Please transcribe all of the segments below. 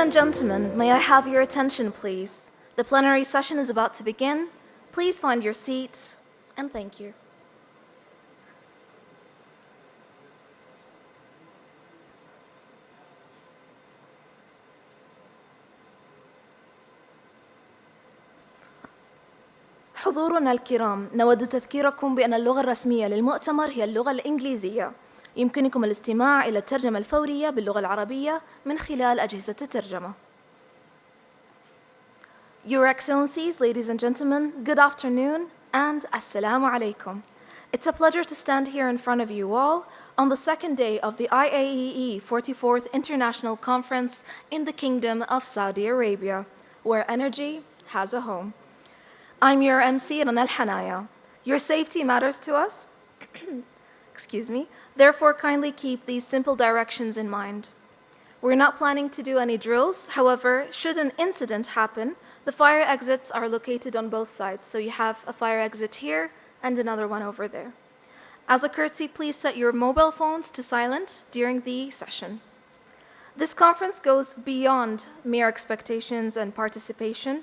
Ladies and gentlemen, may I have your attention, please? The plenary session is about to begin. Please find your seats, and thank you. حضورنا الكرام، نود تذكيركم بأن اللغة الرسمية للمؤتمر هي اللغة الإنجليزية. يمكنكم الاستماع إلى الترجمة الفورية باللغة العربية من خلال أجهزة الترجمة. Your Excellencies, ladies and gentlemen, good afternoon and Assalamu alaikum. It's a pleasure to stand here in front of you all on the second day of the IAEE 44th International Conference in the Kingdom of Saudi Arabia, where energy has a home. I'm your MC, Rana Al-Hanaya. Your safety matters to us. Excuse me. Therefore, kindly keep these simple directions in mind. We're not planning to do any drills. However, should an incident happen, the fire exits are located on both sides. So you have a fire exit here and another one over there. As a courtesy, please set your mobile phones to silent during the session. This conference goes beyond mere expectations and participation.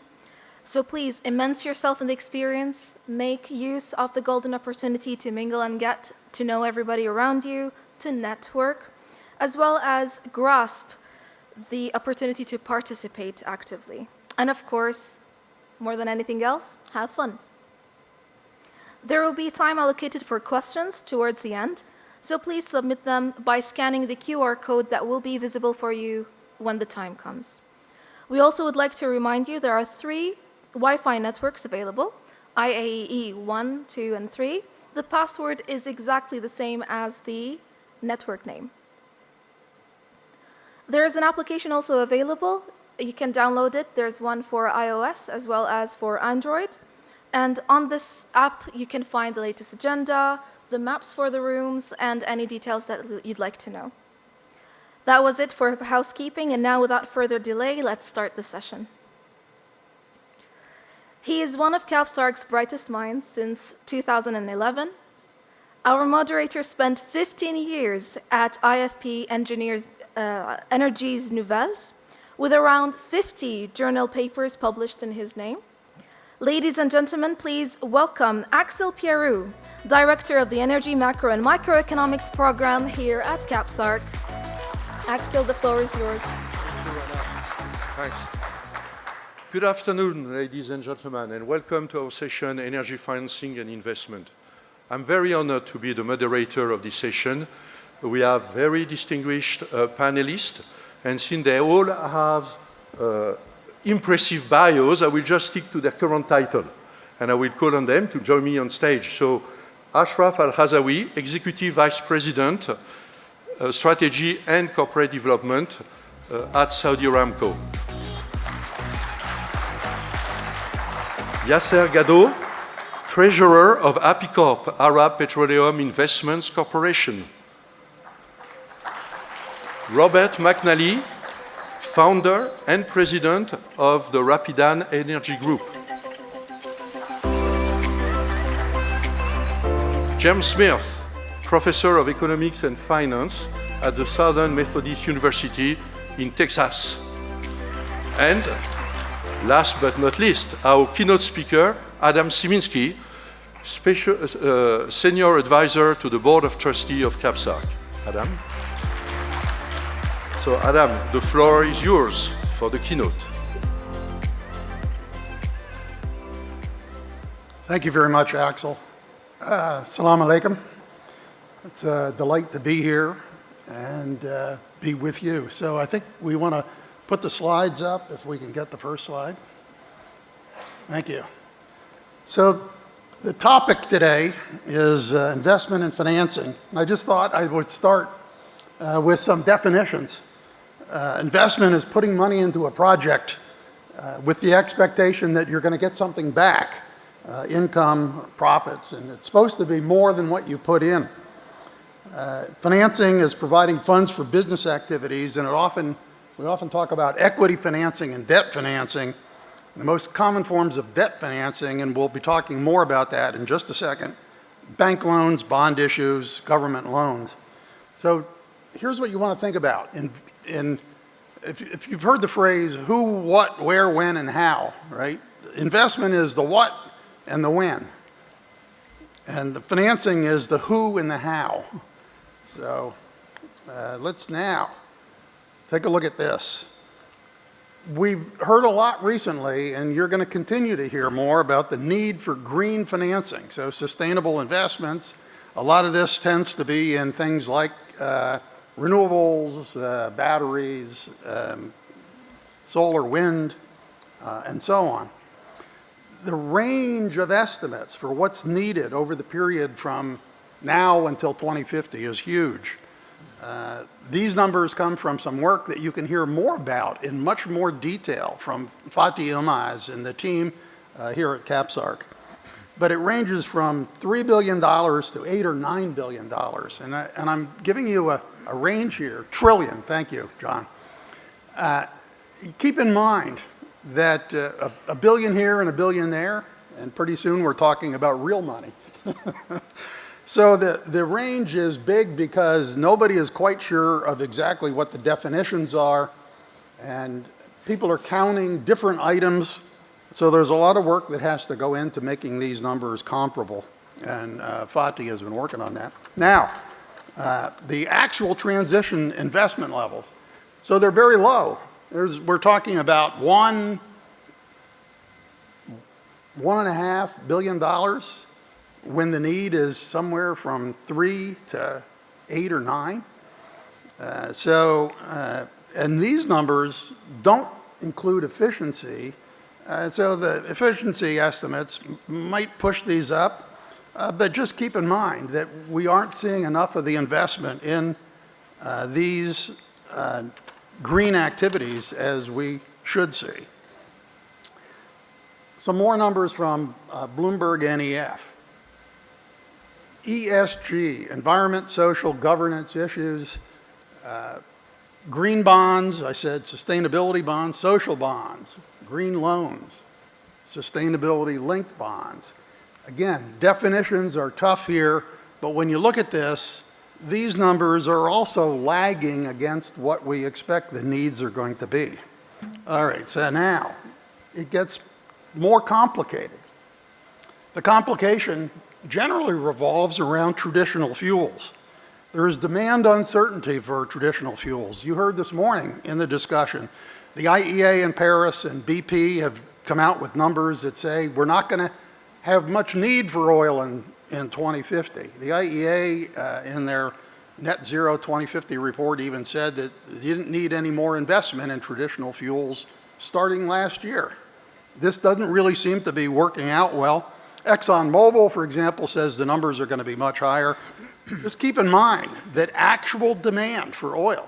So please immerse yourself in the experience, make use of the golden opportunity to mingle and get to know everybody around you, to network, as well as grasp the opportunity to participate actively. And of course, more than anything else, have fun. There will be time allocated for questions towards the end, so please submit them by scanning the QR code that will be visible for you when the time comes. We also would like to remind you there are 3 Wi-Fi networks available, IAEE 1, 2, and 3. The password is exactly the same as the network name. There is an application also available. You can download it. There's one for iOS as well as for Android. And on this app, you can find the latest agenda, the maps for the rooms, and any details that you'd like to know. That was it for housekeeping, and now without further delay, let's start the session. He is one of KAPSARC's brightest minds since 2011. Our moderator spent 15 years at IFP Energies Nouvelles, with around 50 journal papers published in his name. Ladies and gentlemen, please welcome Axel Pierrou, Director of the Energy Macro and Microeconomics Program here at KAPSARC. Axel, the floor is yours. Thanks. Good afternoon, ladies and gentlemen, and welcome to our session, Energy Financing and Investment. I'm very honored to be the moderator of this session. We have very distinguished panelists, and since they all have impressive bios, I will just stick to their current title, and I will call on them to join me on stage. So, Ashraf Al-Ghazzawi, Executive Vice President, Strategy and Corporate Development at Saudi Aramco. Yasser Gado, Treasurer of APICORP, Arab Petroleum Investments Corporation. Robert McNally, Founder and President of the Rapidan Energy Group. James Smith, Professor of Economics and Finance at the Southern Methodist University in Texas. And last but not least, our keynote speaker, Adam Sieminski, Senior Advisor to the Board of Trustees of KAPSARC. Adam? So, Adam, the floor is yours for the keynote. Thank you very much, Axel. Assalamu alaikum. It's a delight to be here and be with you. So I think we want to put the slides up, if we can get the first slide. Thank you. So the topic today is investment and financing. And I just thought I would start with some definitions. Investment is putting money into a project with the expectation that you're going to get something back, income, profits, and it's supposed to be more than what you put in. Financing is providing funds for business activities, and we often talk about equity financing and debt financing. The most common forms of debt financing, and we'll be talking more about that in just a second, bank loans, bond issues, government loans. So here's what you want to think about. if you've heard the phrase who, what, where, when, and how, right? Investment is the what and the when. And the financing is the who and the how. So let's now take a look at this. We've heard a lot recently, and you're going to continue to hear more about the need for green financing, so sustainable investments. A lot of this tends to be in things like renewables, batteries, solar, wind, and so on. The range of estimates for what's needed over the period from now until 2050 is huge. These numbers come from some work that you can hear more about in much more detail from Fatih Yilmaz and the team here at KAPSARC. But it ranges from $3 billion to $8 or $9 billion. And I'm giving you a range here, trillion, thank you, John. Keep in mind that a billion here and a billion there, and pretty soon we're talking about real money. So the range is big because nobody is quite sure of exactly what the definitions are, and people are counting different items. So there's a lot of work that has to go into making these numbers comparable, and Fatih has been working on that. Now, the actual transition investment levels. So they're very low. We're talking about $1.5 billion when the need is somewhere from 3 to 8 or 9. And these numbers don't include efficiency. So the efficiency estimates might push these up, but just keep in mind that we aren't seeing enough of the investment in these green activities as we should see. Some more numbers from Bloomberg NEF. ESG, environment, social, governance issues, green bonds, I said sustainability bonds, social bonds, green loans, sustainability-linked bonds. Again, definitions are tough here, but when you look at this, these numbers are also lagging against what we expect the needs are going to be. All right, so now it gets more complicated. The complication generally revolves around traditional fuels. There is demand uncertainty for traditional fuels. You heard this morning in the discussion, the IEA in Paris and BP have come out with numbers that say we're not going to have much need for oil in 2050. The IEA in their Net Zero 2050 report even said that they didn't need any more investment in traditional fuels starting last year. This doesn't really seem to be working out well. ExxonMobil, for example, says the numbers are going to be much higher. Just keep in mind that actual demand for oil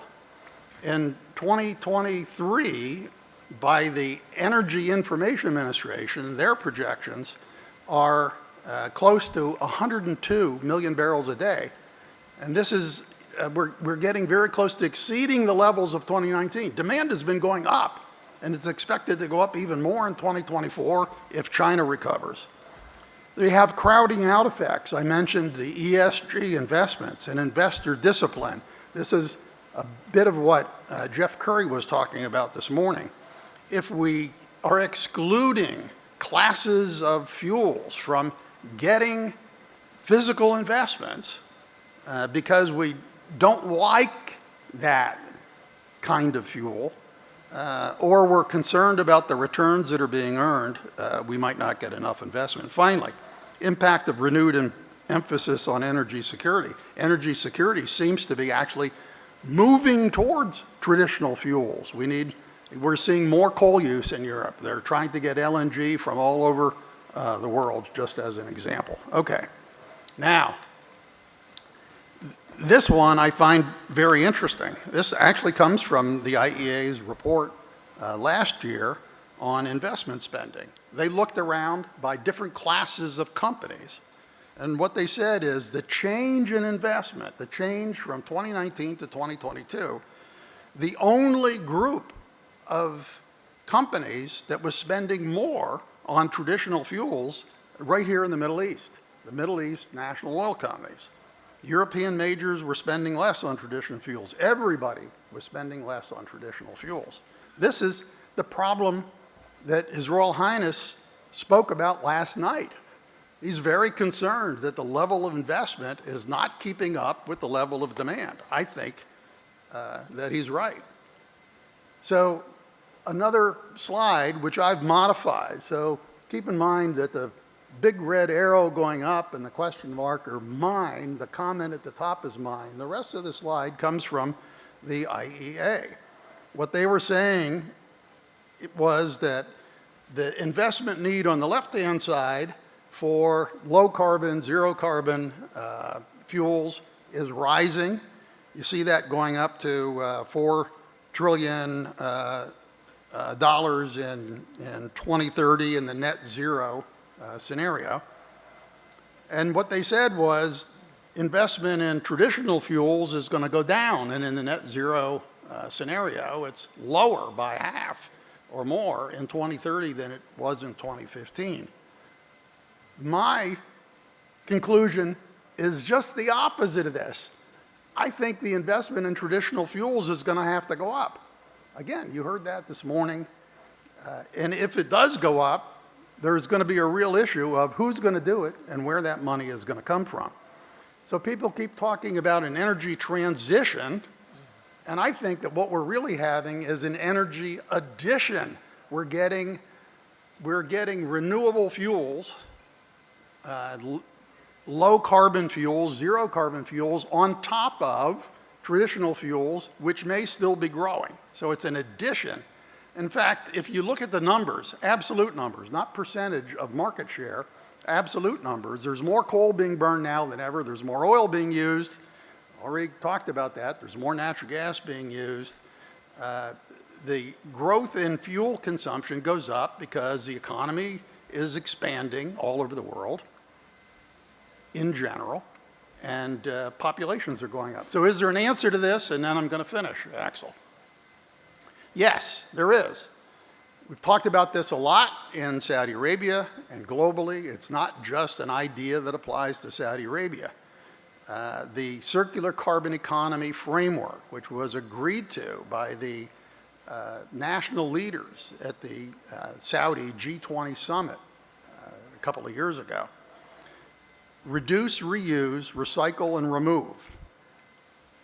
in 2023 by the Energy Information Administration, their projections are close to 102 million barrels a day. And this is, we're getting very close to exceeding the levels of 2019. Demand has been going up, and it's expected to go up even more in 2024 if China recovers. They have crowding out effects. I mentioned the ESG investments and investor discipline. This is a bit of what Jeff Curry was talking about this morning. If we are excluding classes of fuels from getting physical investments because we don't like that kind of fuel, or we're concerned about the returns that are being earned, we might not get enough investment. Finally, impact of renewed emphasis on energy security. Energy security seems to be actually moving towards traditional fuels. We're seeing more coal use in Europe. They're trying to get LNG from all over the world, just as an example. Okay, now, this one I find very interesting. This actually comes from the IEA's report last year on investment spending. They looked around by different classes of companies, and what they said is the change in investment, the change from 2019 to 2022, the only group of companies that was spending more on traditional fuels right here in the Middle East national oil companies. European majors were spending less on traditional fuels. Everybody was spending less on traditional fuels. This is the problem that His Royal Highness spoke about last night. He's very concerned that the level of investment is not keeping up with the level of demand. I think that he's right. So another slide, which I've modified. So keep in mind that the big red arrow going up and the question mark are mine. The comment at the top is mine. The rest of the slide comes from the IEA. What they were saying was that the investment need on the left-hand side for low carbon, zero carbon fuels is rising. You see that going up to $4 trillion in 2030 in the net zero scenario. And what they said was investment in traditional fuels is going to go down, and in the net zero scenario, it's lower by half or more in 2030 than it was in 2015. My conclusion is just the opposite of this. I think the investment in traditional fuels is going to have to go up. Again, you heard that this morning. And if it does go up, there's going to be a real issue of who's going to do it and where that money is going to come from. So people keep talking about an energy transition, and I think that what we're really having is an energy addition. We're getting renewable fuels, low carbon fuels, zero carbon fuels on top of traditional fuels, which may still be growing. So it's an addition. In fact, if you look at the numbers, absolute numbers, not percentage of market share, absolute numbers, there's more coal being burned now than ever. There's more oil being used. Already talked about that. There's more natural gas being used. The growth in fuel consumption goes up because the economy is expanding all over the world in general, and populations are going up. So is there an answer to this? And then I'm going to finish, Axel. Yes, there is. We've talked about this a lot in Saudi Arabia and globally. It's not just an idea that applies to Saudi Arabia. The circular carbon economy framework, which was agreed to by the national leaders at the Saudi G20 summit a couple of years ago. Reduce, reuse, recycle, and remove.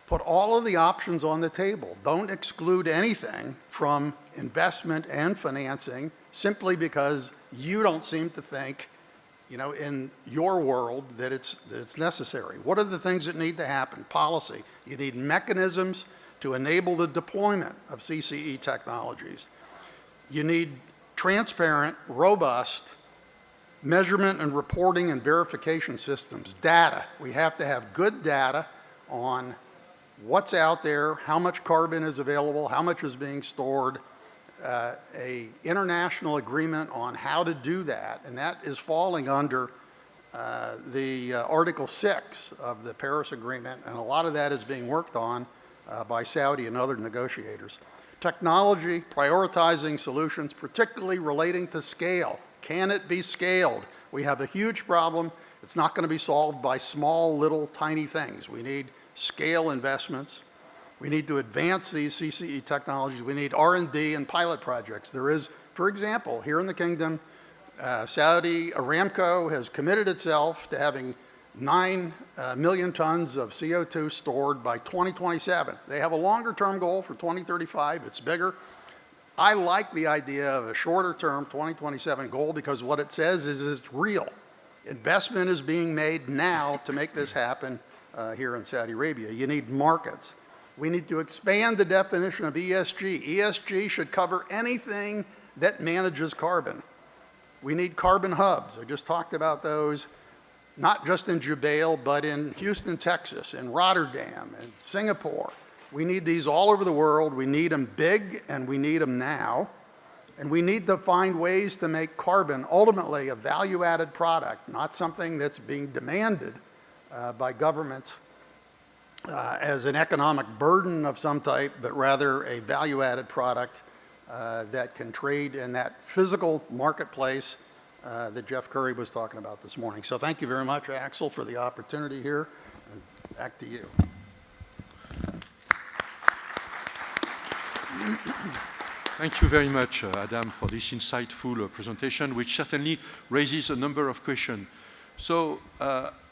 Put all of the options on the table. Don't exclude anything from investment and financing simply because you don't seem to think, in your world that it's necessary. What are the things that need to happen? Policy. You need mechanisms to enable the deployment of CCE technologies. You need transparent, robust measurement and reporting and verification systems. Data. We have to have good data on what's out there, how much carbon is available, how much is being stored, a international agreement on how to do that, and that is falling under the Article 6 of the Paris Agreement, and a lot of that is being worked on by Saudi and other negotiators. Technology, prioritizing solutions, particularly relating to scale. Can it be scaled? We have a huge problem. It's not going to be solved by small, little, tiny things. We need scale investments. We need to advance these CCE technologies. We need R&D and pilot projects. There is, for example, here in the kingdom, Saudi Aramco has committed itself to having 9 million tons of CO2 stored by 2027. They have a longer-term goal for 2035. It's bigger. I like the idea of a shorter-term 2027 goal because what it says is it's real. Investment is being made now to make this happen here in Saudi Arabia. You need markets. We need to expand the definition of ESG. ESG should cover anything that manages carbon. We need carbon hubs. I just talked about those, not just in Jubail, but in Houston, Texas, in Rotterdam, and Singapore. We need these all over the world. We need them big, and we need them now. And we need to find ways to make carbon ultimately a value-added product, not something that's being demanded by governments as an economic burden of some type, but rather a value-added product that can trade in that physical marketplace that Jeff Curry was talking about this morning. So thank you very much, Axel, for the opportunity here. And back to you. Thank you very much, Adam, for this insightful presentation, which certainly raises a number of questions. So,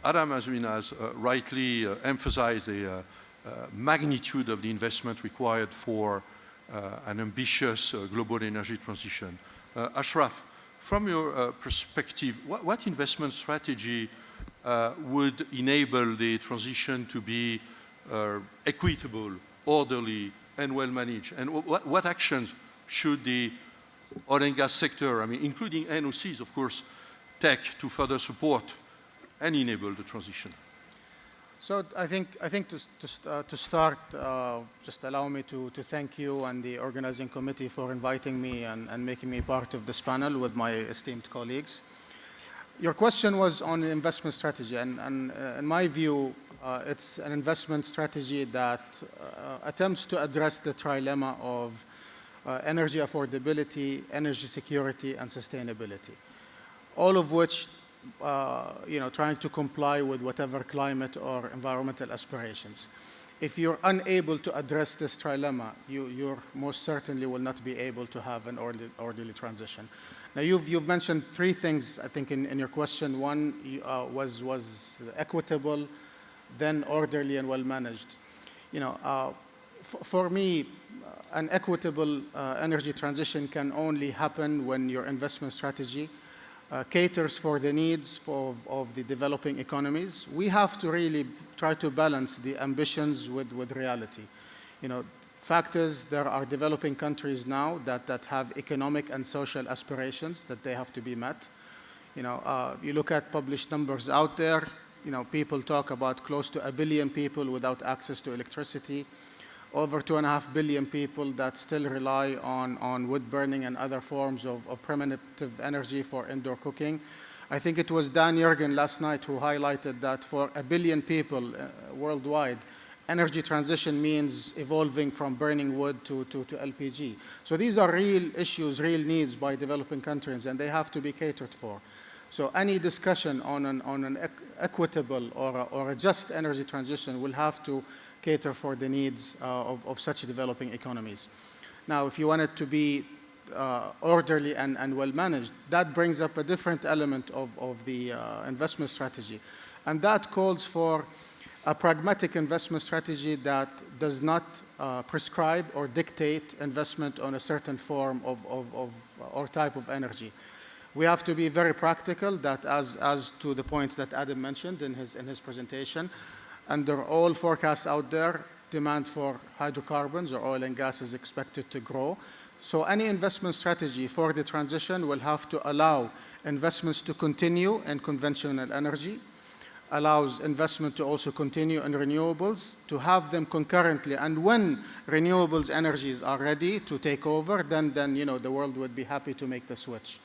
Adam has rightly emphasized the magnitude of the investment required for an ambitious global energy transition. Ashraf, from your perspective, what investment strategy would enable the transition to be equitable, orderly, and well managed? And what actions should the oil and gas sector, including NOCs, of course, take to further support and enable the transition? So I think to start, just allow me to thank you and the organizing committee for inviting me and making me part of this panel with my esteemed colleagues. Your question was on the investment strategy, and in my view, it's an investment strategy that attempts to address the trilemma of energy affordability, energy security, and sustainability, all of which trying to comply with whatever climate or environmental aspirations. If you're unable to address this trilemma, you most certainly will not be able to have an orderly transition. Now, you've mentioned three things, I think, in your question. One was equitable, then orderly and well managed. For me, an equitable energy transition can only happen when your investment strategy caters for the needs of the developing economies. We have to really try to balance the ambitions with reality. Fact is, there are developing countries now that have economic and social aspirations that they have to be met. You look at published numbers out there, people talk about close to 1 billion people without access to electricity, over 2.5 billion people that still rely on wood burning and other forms of primitive energy for indoor cooking. I think it was Dan Yergin last night who highlighted that for 1 billion people worldwide, energy transition means evolving from burning wood to LPG. So these are real issues, real needs by developing countries, and they have to be catered for. So any discussion on an equitable or a just energy transition will have to cater for the needs of such developing economies. Now, if you want it to be orderly and well managed, that brings up a different element of the investment strategy. And that calls for a pragmatic investment strategy that does not prescribe or dictate investment on a certain form or type of energy. We have to be very practical, that as to the points that Adam mentioned in his presentation. Under all forecasts out there, demand for hydrocarbons or oil and gas is expected to grow. So any investment strategy for the transition will have to allow investments to continue in conventional energy, allows investment to also continue in renewables, to have them concurrently. And when renewables energies are ready to take over, then the world would be happy to make the switch.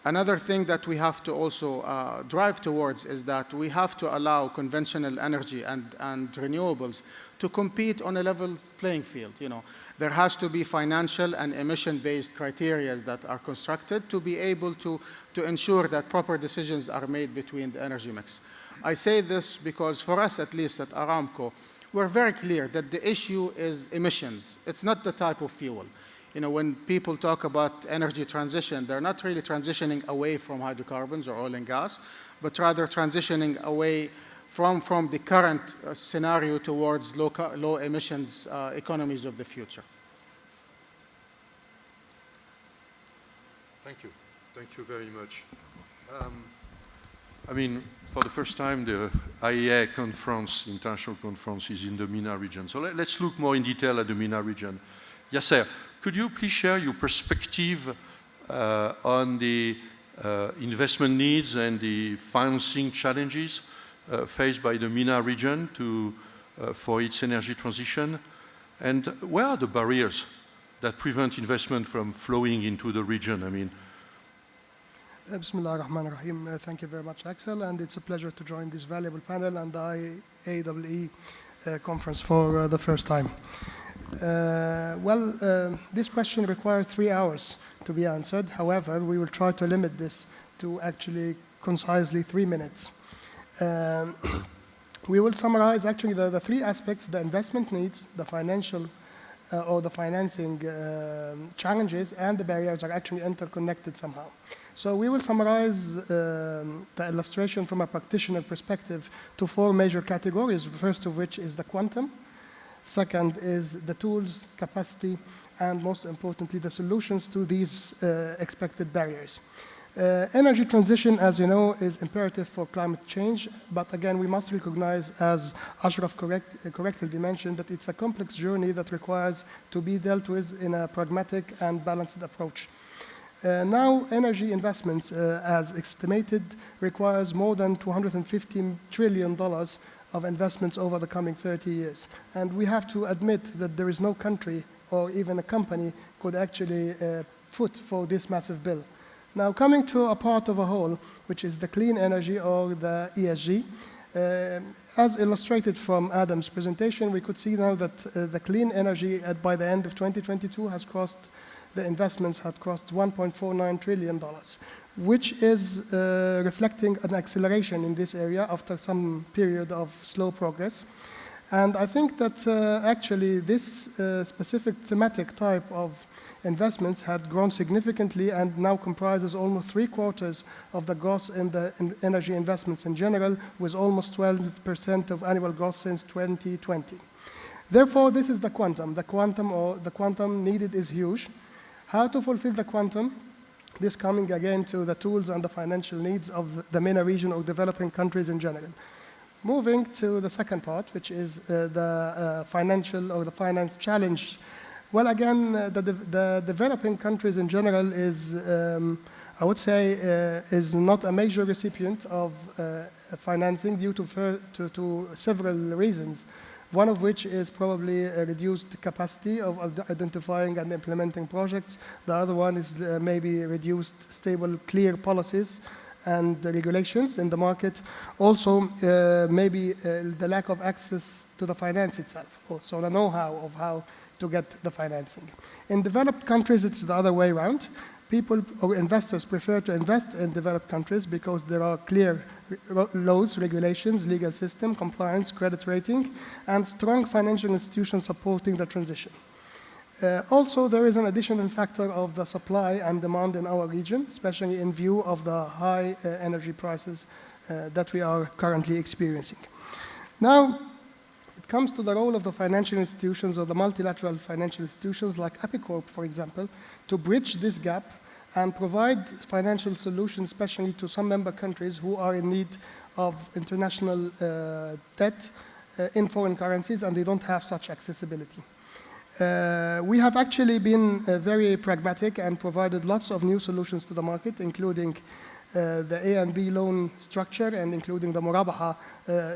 Another thing that we have to also drive towards is that we have to allow conventional energy and renewables to compete on a level playing field. There has to be financial and emission-based criteria that are constructed to be able to ensure that proper decisions are made between the energy mix. I say this because for us, at least at Aramco, we're very clear that the issue is emissions. It's not the type of fuel. When people talk about energy transition, they're not really transitioning away from hydrocarbons or oil and gas, but rather transitioning away from the current scenario towards low emissions economies of the future. Thank you. Thank you very much. For the first time, the IEA conference, international conference, is in the MENA region. So let's look more in detail at the MENA region. Yasser, could you please share your perspective on the investment needs and the financing challenges faced by the MENA region for its energy transition? And where are the barriers that prevent investment from flowing into the region? Bismillah ar-Rahman ar-Rahim. Thank you very much, Axel, and it's a pleasure to join this valuable panel and the IAEE conference for the first time. This question requires 3 hours to be answered. However, we will try to limit this to actually concisely 3 minutes. We will summarize actually the three aspects: the investment needs, the financial or the financing challenges, and the barriers are actually interconnected somehow. So we will summarize the illustration from a practitioner perspective to four major categories, first of which is the quantum, second is the tools, capacity, and most importantly, the solutions to these expected barriers. Energy transition, as you know, is imperative for climate change, but again, we must recognize, as Ashraf correctly mentioned, that it's a complex journey that requires to be dealt with in a pragmatic and balanced approach. Now, energy investments, as estimated, requires more than $215 trillion of investments over the coming 30 years. And we have to admit that there is no country or even a company could actually foot for this massive bill. Now, coming to a part of a whole, which is the clean energy or the ESG, as illustrated from Adam's presentation, we could see now that the clean energy by the end of 2022 has crossed, the investments had crossed $1.49 trillion, which is reflecting an acceleration in this area after some period of slow progress. And I think that actually this specific thematic type of investments had grown significantly and now comprises almost 3/4 of the gross in the energy investments in general, with almost 12% of annual growth since 2020. Therefore, this is the quantum. The quantum needed is huge. How to fulfill the quantum? This coming again to the tools and the financial needs of the MENA region or developing countries in general. Moving to the second part, which is the financial or the finance challenge. Well, again, the developing countries in general is, I would say, is not a major recipient of financing due to several reasons. One of which is probably a reduced capacity of identifying and implementing projects. The other one is maybe reduced stable, clear policies and the regulations in the market. Also, maybe the lack of access to the finance itself, so the know-how of how to get the financing. In developed countries, it's the other way around. People or investors prefer to invest in developed countries because there are clear laws, regulations, legal system, compliance, credit rating, and strong financial institutions supporting the transition. Also, there is an additional factor of the supply and demand in our region, especially in view of the high energy prices that we are currently experiencing. Now, it comes to the role of the financial institutions or the multilateral financial institutions like APICORP, for example, to bridge this gap and provide financial solutions, especially to some member countries who are in need of international debt in foreign currencies, and they don't have such accessibility. We have actually been very pragmatic and provided lots of new solutions to the market, including the A and B loan structure and including the Murabaha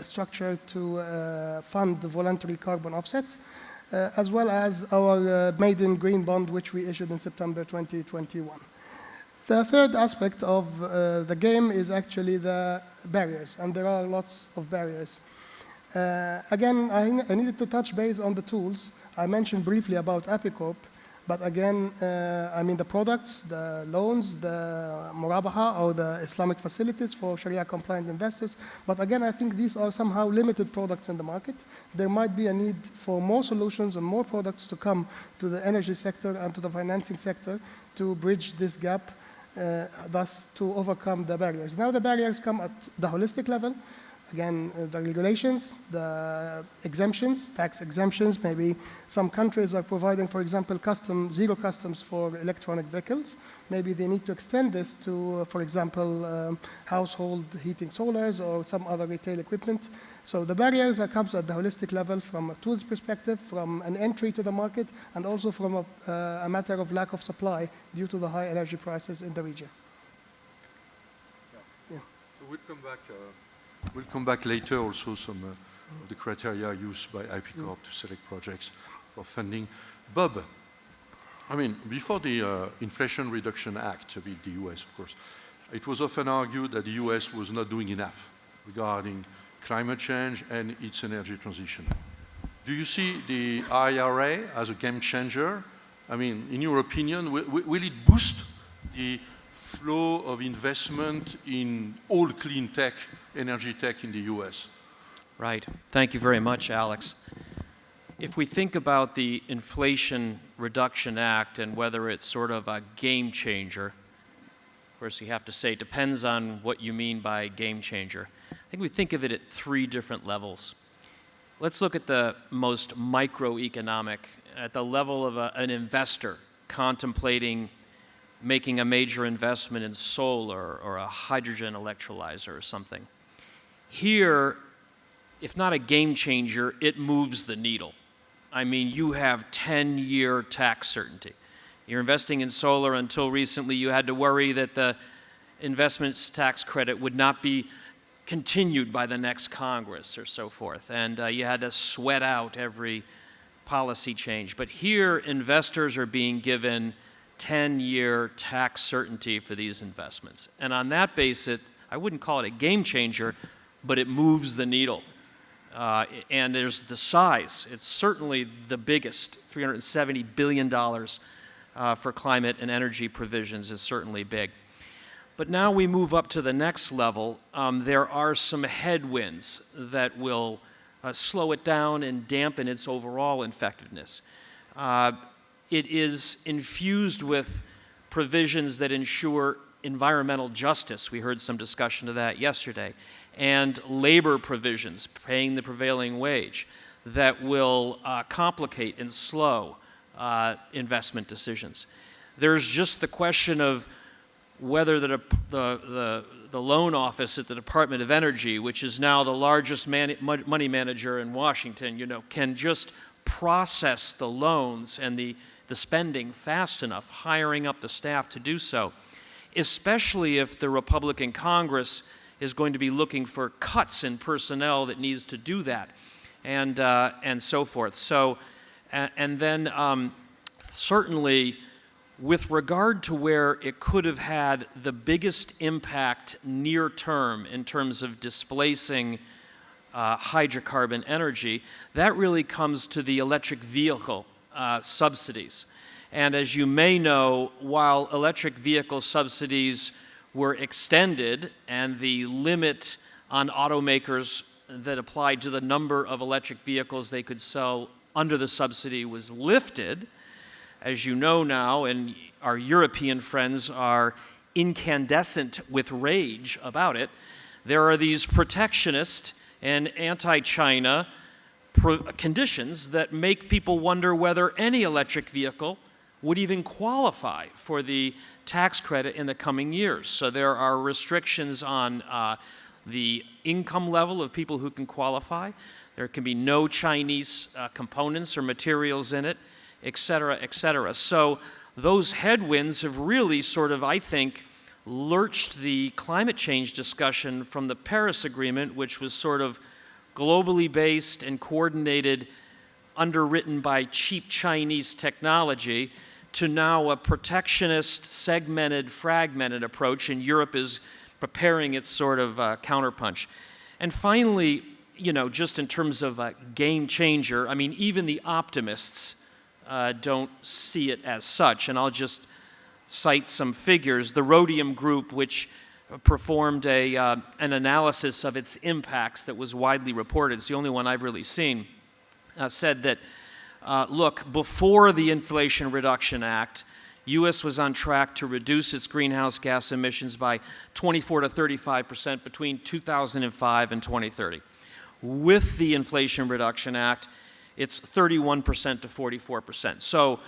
structure to fund the voluntary carbon offsets, as well as our maiden green bond, which we issued in September 2021. The third aspect of the game is actually the barriers, and there are lots of barriers. Again, I needed to touch base on the tools. I mentioned briefly about APICORP, but again, I mean the products, the loans, the Murabaha or the Islamic facilities for Sharia-compliant investors. But again, I think these are somehow limited products in the market. There might be a need for more solutions and more products to come to the energy sector and to the financing sector to bridge this gap, thus to overcome the barriers. Now the barriers come at the holistic level. Again, the regulations, the exemptions, tax exemptions. Maybe some countries are providing, for example, zero customs for electronic vehicles. Maybe they need to extend this to, for example, household heating solars or some other retail equipment. So the barriers comes at the holistic level from a tools perspective, from an entry to the market, and also from a matter of lack of supply due to the high energy prices in the region. Yeah. So we'll come back later also some of the criteria used by APICORP to select projects for funding. Bob, I mean, before the Inflation Reduction Act with the US, of course, it was often argued that the US was not doing enough regarding climate change and its energy transition. Do you see the IRA as a game changer? I mean, in your opinion, will it boost the flow of investment in all clean tech, energy tech in the US? Right. Thank you very much, Alex. If we think about the Inflation Reduction Act and whether it's sort of a game changer, of course you have to say it depends on what you mean by game changer. I think we think of it at three different levels. Let's look at the most microeconomic, at the level of an investor contemplating making a major investment in solar or a hydrogen electrolyzer or something. Here, if not a game changer, it moves the needle. I mean, you have 10-year tax certainty. You're investing in solar. Until recently, you had to worry that the investments tax credit would not be continued by the next Congress or so forth, and you had to sweat out every policy change. But here, investors are being given 10-year tax certainty for these investments. And on that basis, I wouldn't call it a game changer, but it moves the needle. And there's the size. It's certainly the biggest. $370 billion for climate and energy provisions is certainly big. But now we move up to the next level. There are some headwinds that will slow it down and dampen its overall effectiveness. It is infused with provisions that ensure environmental justice. We heard some discussion of that yesterday. And labor provisions, paying the prevailing wage, that will complicate and slow investment decisions. There's just the question of whether the loan office at the Department of Energy, which is now the largest money manager in Washington, can just process the loans and the spending fast enough, hiring up the staff to do so, especially if the Republican Congress is going to be looking for cuts in personnel that needs to do that, and so forth. So, and then certainly, with regard to where it could have had the biggest impact near term in terms of displacing hydrocarbon energy, that really comes to the electric vehicle subsidies. And as you may know, while electric vehicle subsidies were extended and the limit on automakers that applied to the number of electric vehicles they could sell under the subsidy was lifted, as you know now, and our European friends are incandescent with rage about it, there are these protectionist and anti-China conditions that make people wonder whether any electric vehicle would even qualify for the tax credit in the coming years. So there are restrictions on the income level of people who can qualify. There can be no Chinese components or materials in it, et cetera, et cetera. So those headwinds have really sort of, I think, lurched the climate change discussion from the Paris Agreement, which was sort of globally based and coordinated, underwritten by cheap Chinese technology, to now a protectionist, segmented, fragmented approach, and Europe is preparing its sort of counterpunch. And finally, just in terms of a game changer, I mean, even the optimists don't see it as such, and I'll just cite some figures. The Rhodium Group, which performed an analysis of its impacts that was widely reported, it's the only one I've really seen, said that, look, before the Inflation Reduction Act, U.S. was on track to reduce its greenhouse gas emissions by 24 to 35% between 2005 and 2030. With the Inflation Reduction Act, it's 31% to 44%. So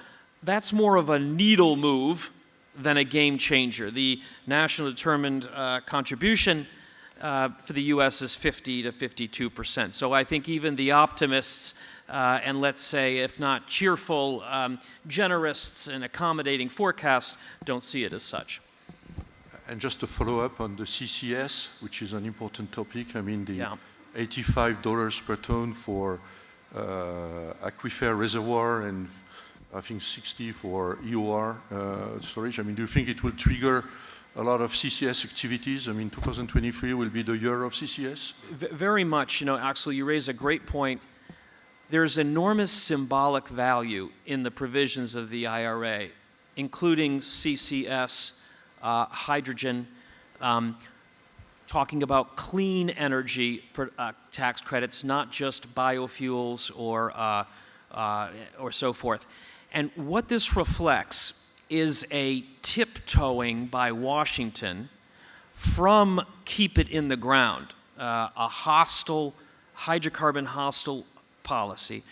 that's more of a needle move than a game changer. The national determined contribution for the U.S. is 50 to 52%. So I think even the optimists and let's say, if not cheerful, generous and accommodating forecasts don't see it as such. And just to follow up on the CCS, which is an important topic, I mean the $85 per ton for aquifer reservoir and I think 60 for EOR storage. I mean, do you think it will trigger a lot of CCS activities? I mean, 2023 will be the year of CCS? Very much. Axel, you raise a great point. There's enormous symbolic value in the provisions of the IRA, including CCS, hydrogen. talking about clean energy tax credits, not just biofuels or so forth. And what this reflects is a tiptoeing by Washington from keep it in the ground, a hostile, hydrocarbon hostile policy,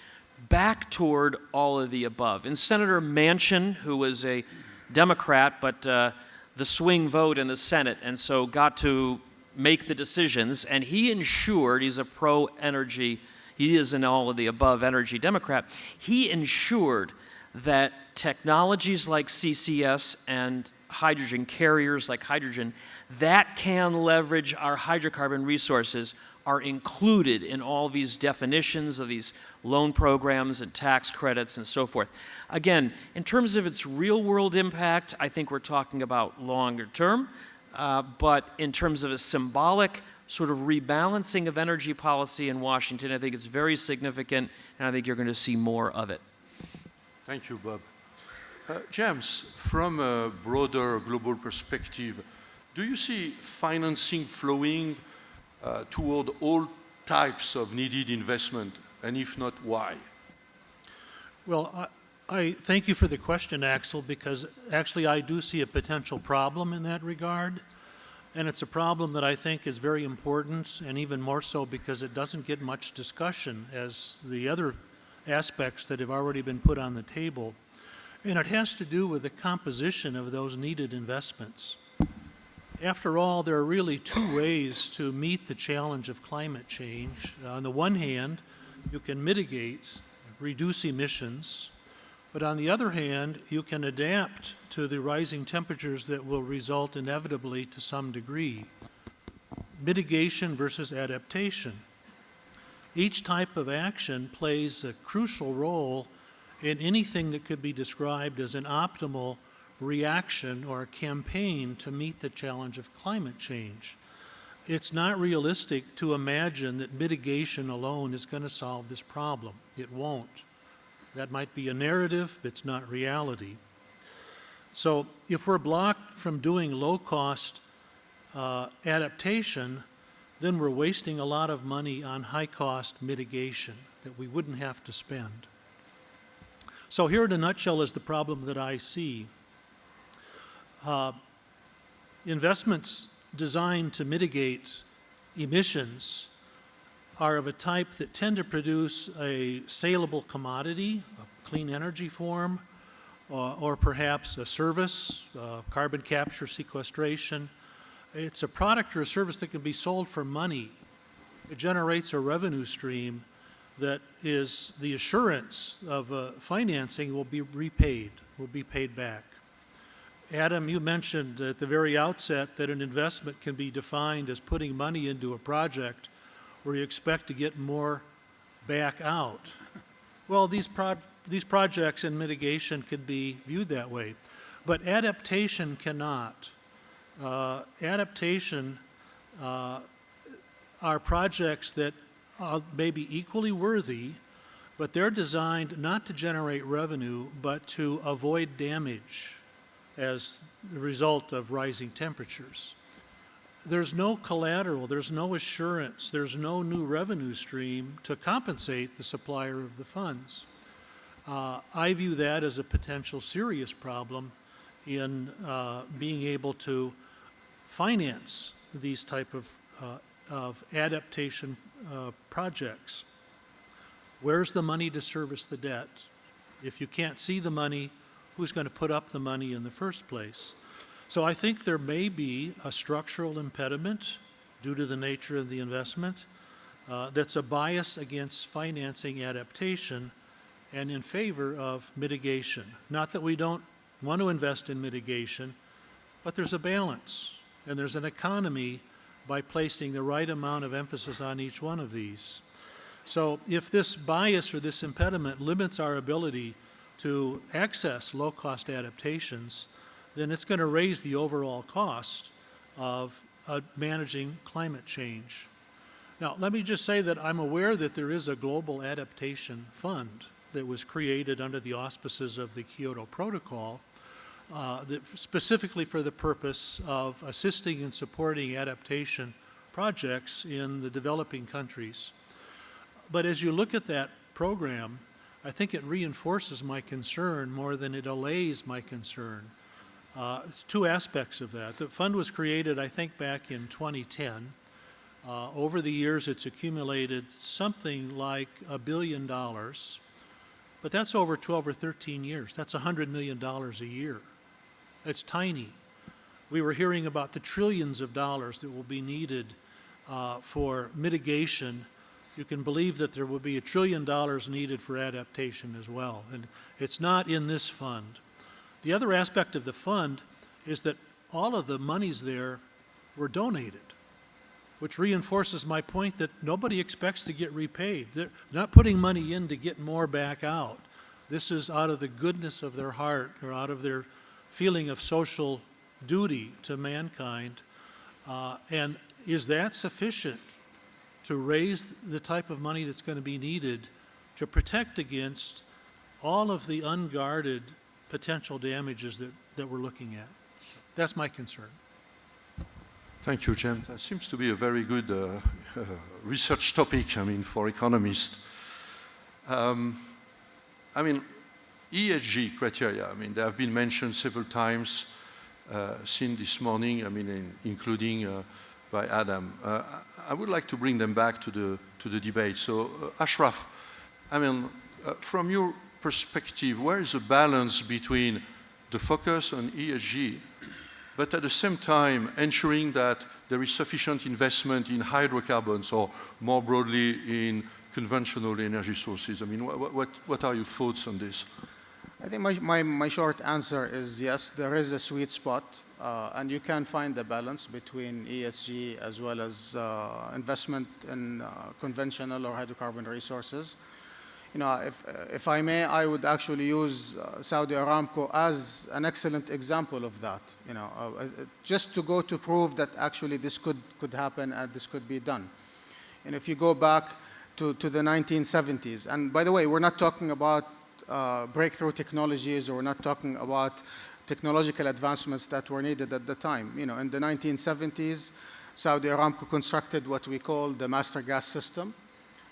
back toward all of the above. And Senator Manchin, who was a Democrat, but the swing vote in the Senate, and so got to make the decisions, and he ensured, he's a pro-energy, he is an all of the above energy Democrat, he ensured that technologies like CCS and hydrogen carriers like hydrogen that can leverage our hydrocarbon resources are included in all these definitions of these loan programs and tax credits and so forth. Again, in terms of its real-world impact, I think we're talking about longer term, but in terms of a symbolic sort of rebalancing of energy policy in Washington, I think it's very significant, and I think you're going to see more of it. Thank you, Bob. James, from a broader global perspective, do you see financing flowing toward all types of needed investment, and if not, why? Well, I thank you for the question, Axel, because actually I do see a potential problem in that regard, and it's a problem that I think is very important, and even more so because it doesn't get much discussion as the other aspects that have already been put on the table, and it has to do with the composition of those needed investments. After all, there are really two ways to meet the challenge of climate change. On the one hand, you can mitigate, reduce emissions, but on the other hand, you can adapt to the rising temperatures that will result inevitably to some degree. Mitigation versus adaptation. Each type of action plays a crucial role in anything that could be described as an optimal reaction or a campaign to meet the challenge of climate change. It's not realistic to imagine that mitigation alone is going to solve this problem. It won't. That might be a narrative, but it's not reality. So if we're blocked from doing low-cost adaptation, then we're wasting a lot of money on high-cost mitigation that we wouldn't have to spend. So here in a nutshell is the problem that I see. Investments designed to mitigate emissions are of a type that tend to produce a saleable commodity, a clean energy form, or perhaps a service, carbon capture, sequestration. It's a product or a service that can be sold for money. It generates a revenue stream that is the assurance of financing will be repaid, will be paid back. Adam, you mentioned at the very outset that an investment can be defined as putting money into a project where you expect to get more back out. Well, these projects in mitigation could be viewed that way, but adaptation cannot. Adaptation are projects that may be equally worthy, but they're designed not to generate revenue, but to avoid damage as a result of rising temperatures. There's no collateral, there's no assurance, there's no new revenue stream to compensate the supplier of the funds. I view that as a potential serious problem in being able to finance these type of adaptation projects. Where's the money to service the debt? If you can't see the money, who's going to put up the money in the first place? So I think there may be a structural impediment due to the nature of the investment that's a bias against financing adaptation and in favor of mitigation. Not that we don't want to invest in mitigation, but there's a balance and there's an economy by placing the right amount of emphasis on each one of these. So if this bias or this impediment limits our ability to access low-cost adaptations, then it's going to raise the overall cost of managing climate change. Now, let me just say that I'm aware that there is a global adaptation fund that was created under the auspices of the Kyoto Protocol specifically for the purpose of assisting and supporting adaptation projects in the developing countries. But as you look at that program, I think it reinforces my concern more than it allays my concern. Two aspects of that. The fund was created, I think, back in 2010. Over the years, it's accumulated something like $1 billion, but that's over 12 or 13 years. That's $100 million a year. It's tiny. We were hearing about the trillions of dollars that will be needed for mitigation. You can believe that there will be $1 trillion needed for adaptation as well, and it's not in this fund. The other aspect of the fund is that all of the monies there were donated, which reinforces my point that nobody expects to get repaid. They're not putting money in to get more back out. This is out of the goodness of their heart or out of their feeling of social duty to mankind. And is that sufficient to raise the type of money that's going to be needed to protect against all of the unguarded potential damages that we're looking at? That's my concern. Thank you, James. That seems to be a very good research topic, I mean, for economists. I mean, ESG criteria, I mean, they have been mentioned several times since this morning, I mean, including by Adam. I would like to bring them back to the debate. So, Ashraf, I mean, from your perspective, where is the balance between the focus on ESG, but at the same time ensuring that there is sufficient investment in hydrocarbons or more broadly in conventional energy sources? I mean, what are your thoughts on this? I think my short answer is yes, there is a sweet spot, and you can find the balance between ESG as well as investment in conventional or hydrocarbon resources. You know, if I may, I would actually use Saudi Aramco as an excellent example of that. You know, just to go to prove that actually this could happen and this could be done. And if you go back to the 1970s, and by the way, we're not talking about breakthrough technologies, or we're not talking about technological advancements that were needed at the time. You know, in the 1970s, Saudi Aramco constructed what we call the master gas system.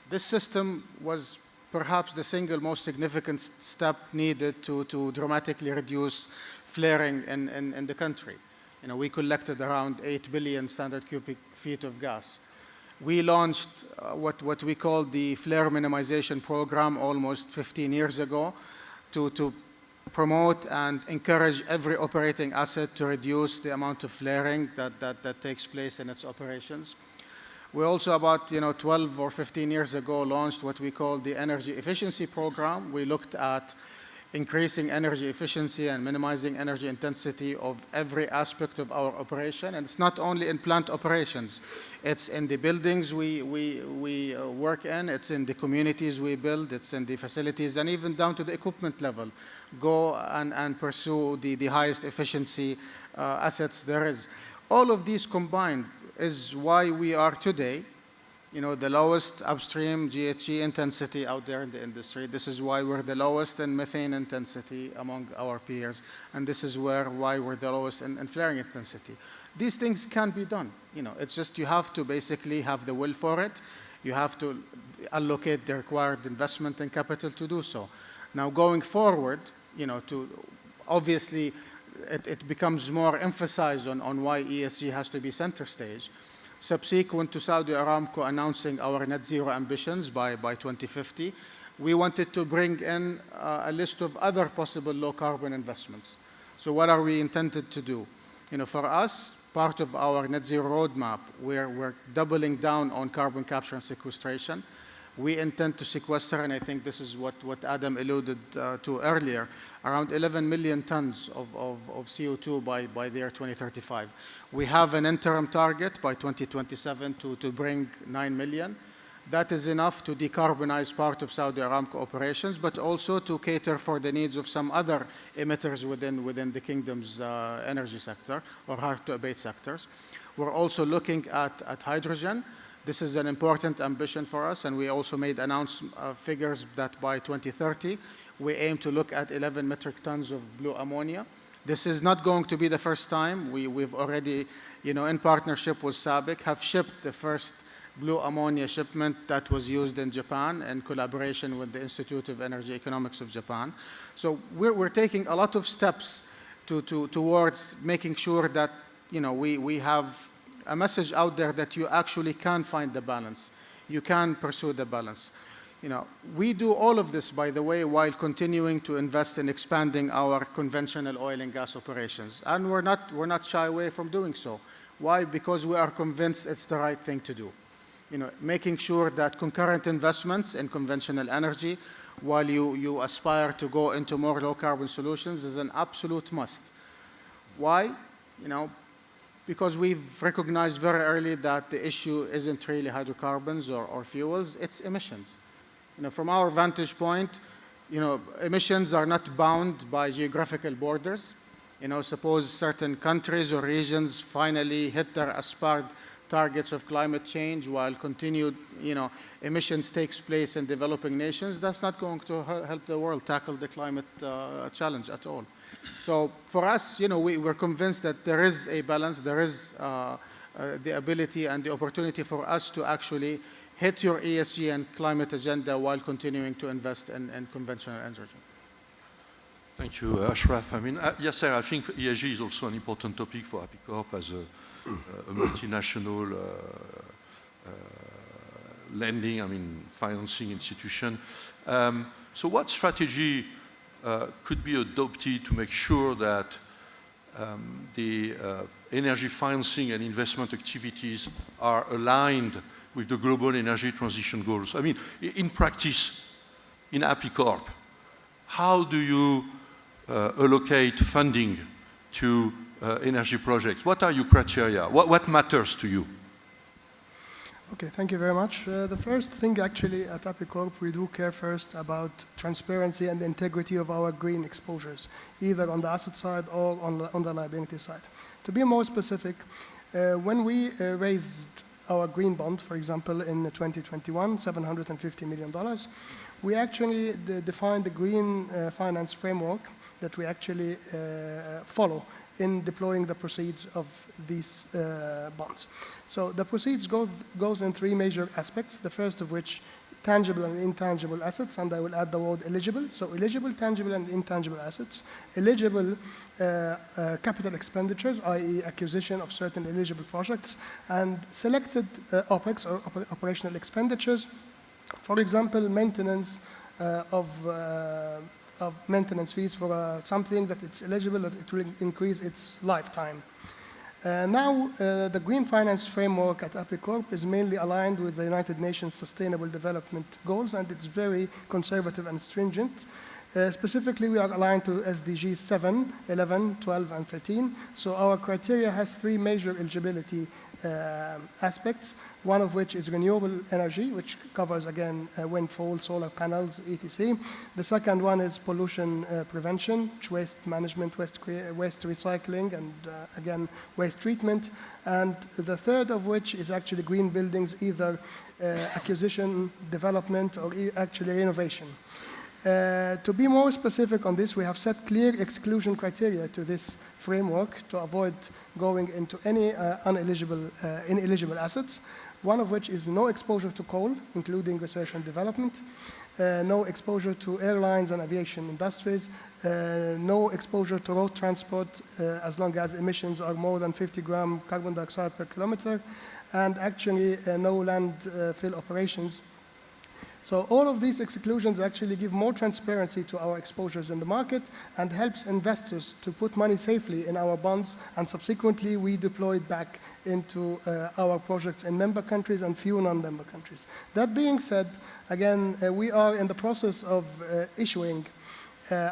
This system was perhaps the single most significant step needed to dramatically reduce flaring in the country. You know, we collected around 8 billion standard cubic feet of gas. We launched what we call the flare minimization program almost 15 years ago to promote and encourage every operating asset to reduce the amount of flaring that takes place in its operations. We also, about 12 or 15 years ago, launched what we call the energy efficiency program. We looked at increasing energy efficiency and minimizing energy intensity of every aspect of our operation. And it's not only in plant operations. It's in the buildings we work in. It's in the communities we build. It's in the facilities, and even down to the equipment level. Go and pursue the highest efficiency assets there is. All of these combined is why we are today, the lowest upstream GHG intensity out there in the industry. This is why we're the lowest in methane intensity among our peers. And this is why we're the lowest in flaring intensity. These things can be done. It's just you have to basically have the will for it. You have to allocate the required investment and capital to do so. Now, going forward, obviously, it becomes more emphasized on why ESG has to be center stage. Subsequent to Saudi Aramco announcing our net zero ambitions by 2050, we wanted to bring in a list of other possible low carbon investments. So what are we intended to do? For us, part of our net zero roadmap, we're doubling down on carbon capture and sequestration. We intend to sequester, and I think this is what Adam alluded to earlier, around 11 million tons of CO2 by the year 2035. We have an interim target by 2027 to bring 9 million. That is enough to decarbonize part of Saudi Aramco operations, but also to cater for the needs of some other emitters within the kingdom's energy sector or hard-to-abate sectors. We're also looking at hydrogen. This is an important ambition for us, and we also made announced figures that by 2030, we aim to look at 11 metric tons of blue ammonia. This is not going to be the first time. We've already, in partnership with SABIC, have shipped the first blue ammonia shipment that was used in Japan in collaboration with the Institute of Energy Economics of Japan. So we're taking a lot of steps towards making sure that we have a message out there that you actually can find the balance. You can pursue the balance. We do all of this, by the way, while continuing to invest in expanding our conventional oil and gas operations. And we're not shy away from doing so. Why? Because we are convinced it's the right thing to do. Making sure that concurrent investments in conventional energy, while you aspire to go into more low carbon solutions, is an absolute must. Why? Because we've recognized very early that the issue isn't really hydrocarbons or fuels, it's emissions. From our vantage point, emissions are not bound by geographical borders. Suppose certain countries or regions finally hit their aspired targets of climate change while continued, emissions takes place in developing nations, that's not going to help the world tackle the climate challenge at all. So for us, we're convinced that there is a balance, there is the ability and the opportunity for us to actually hit your ESG and climate agenda while continuing to invest in conventional energy. Thank you, Ashraf. Yasser, I think ESG is also an important topic for APICORP as a multinational lending, financing institution. So what strategy could be adopted to make sure that the energy financing and investment activities are aligned with the global energy transition goals? In practice, in APICORP, how do you allocate funding to energy projects? What are your criteria? What matters to you? Okay, thank you very much. The first thing actually at APICORP, we do care first about transparency and integrity of our green exposures, either on the asset side or on the liability side. To be more specific, when we raised our green bond, for example, in 2021, $750 million, we actually defined the green finance framework that we actually follow in deploying the proceeds of these bonds. So the proceeds goes in three major aspects, the first of which tangible and intangible assets, and I will add the word eligible. So eligible, tangible, and intangible assets. Eligible capital expenditures, i.e. acquisition of certain eligible projects, and selected OPEX, or operational expenditures. For example, maintenance of maintenance fees for something that it's eligible, that it will increase its lifetime. Now, the Green Finance Framework at APICORP is mainly aligned with the United Nations Sustainable Development Goals, and it's very conservative and stringent. Specifically, we are aligned to SDGs 7, 11, 12, and 13. So our criteria has three major eligibility aspects, one of which is renewable energy, which covers, again, windfall, solar panels, etc. The second one is pollution prevention, waste management, waste recycling, and, again, waste treatment. And the third of which is actually green buildings, either acquisition, development, or actually renovation. To be more specific on this, we have set clear exclusion criteria to this framework to avoid going into any ineligible assets, one of which is no exposure to coal, including research and development, no exposure to airlines and aviation industries, no exposure to road transport as long as emissions are more than 50 gram carbon dioxide per kilometer, and actually no landfill operations. So all of these exclusions actually give more transparency to our exposures in the market and helps investors to put money safely in our bonds, and subsequently we deploy it back into our projects in member countries and few non-member countries. That being said, again, we are in the process of issuing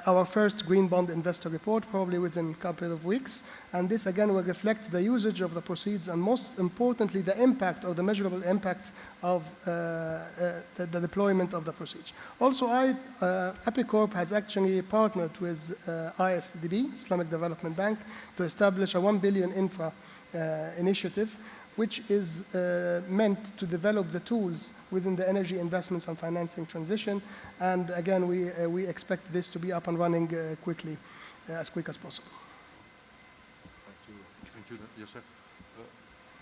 our first green bond investor report, probably within a couple of weeks. And this, again, will reflect the usage of the proceeds and, most importantly, the impact or the measurable impact of the deployment of the proceeds. Also, APICORP has actually partnered with ISDB, Islamic Development Bank, to establish a $1 billion infra initiative, which is meant to develop the tools within the energy investments and financing transition. And again, we expect this to be up and running quickly, as quick as possible. Thank you, Yasser.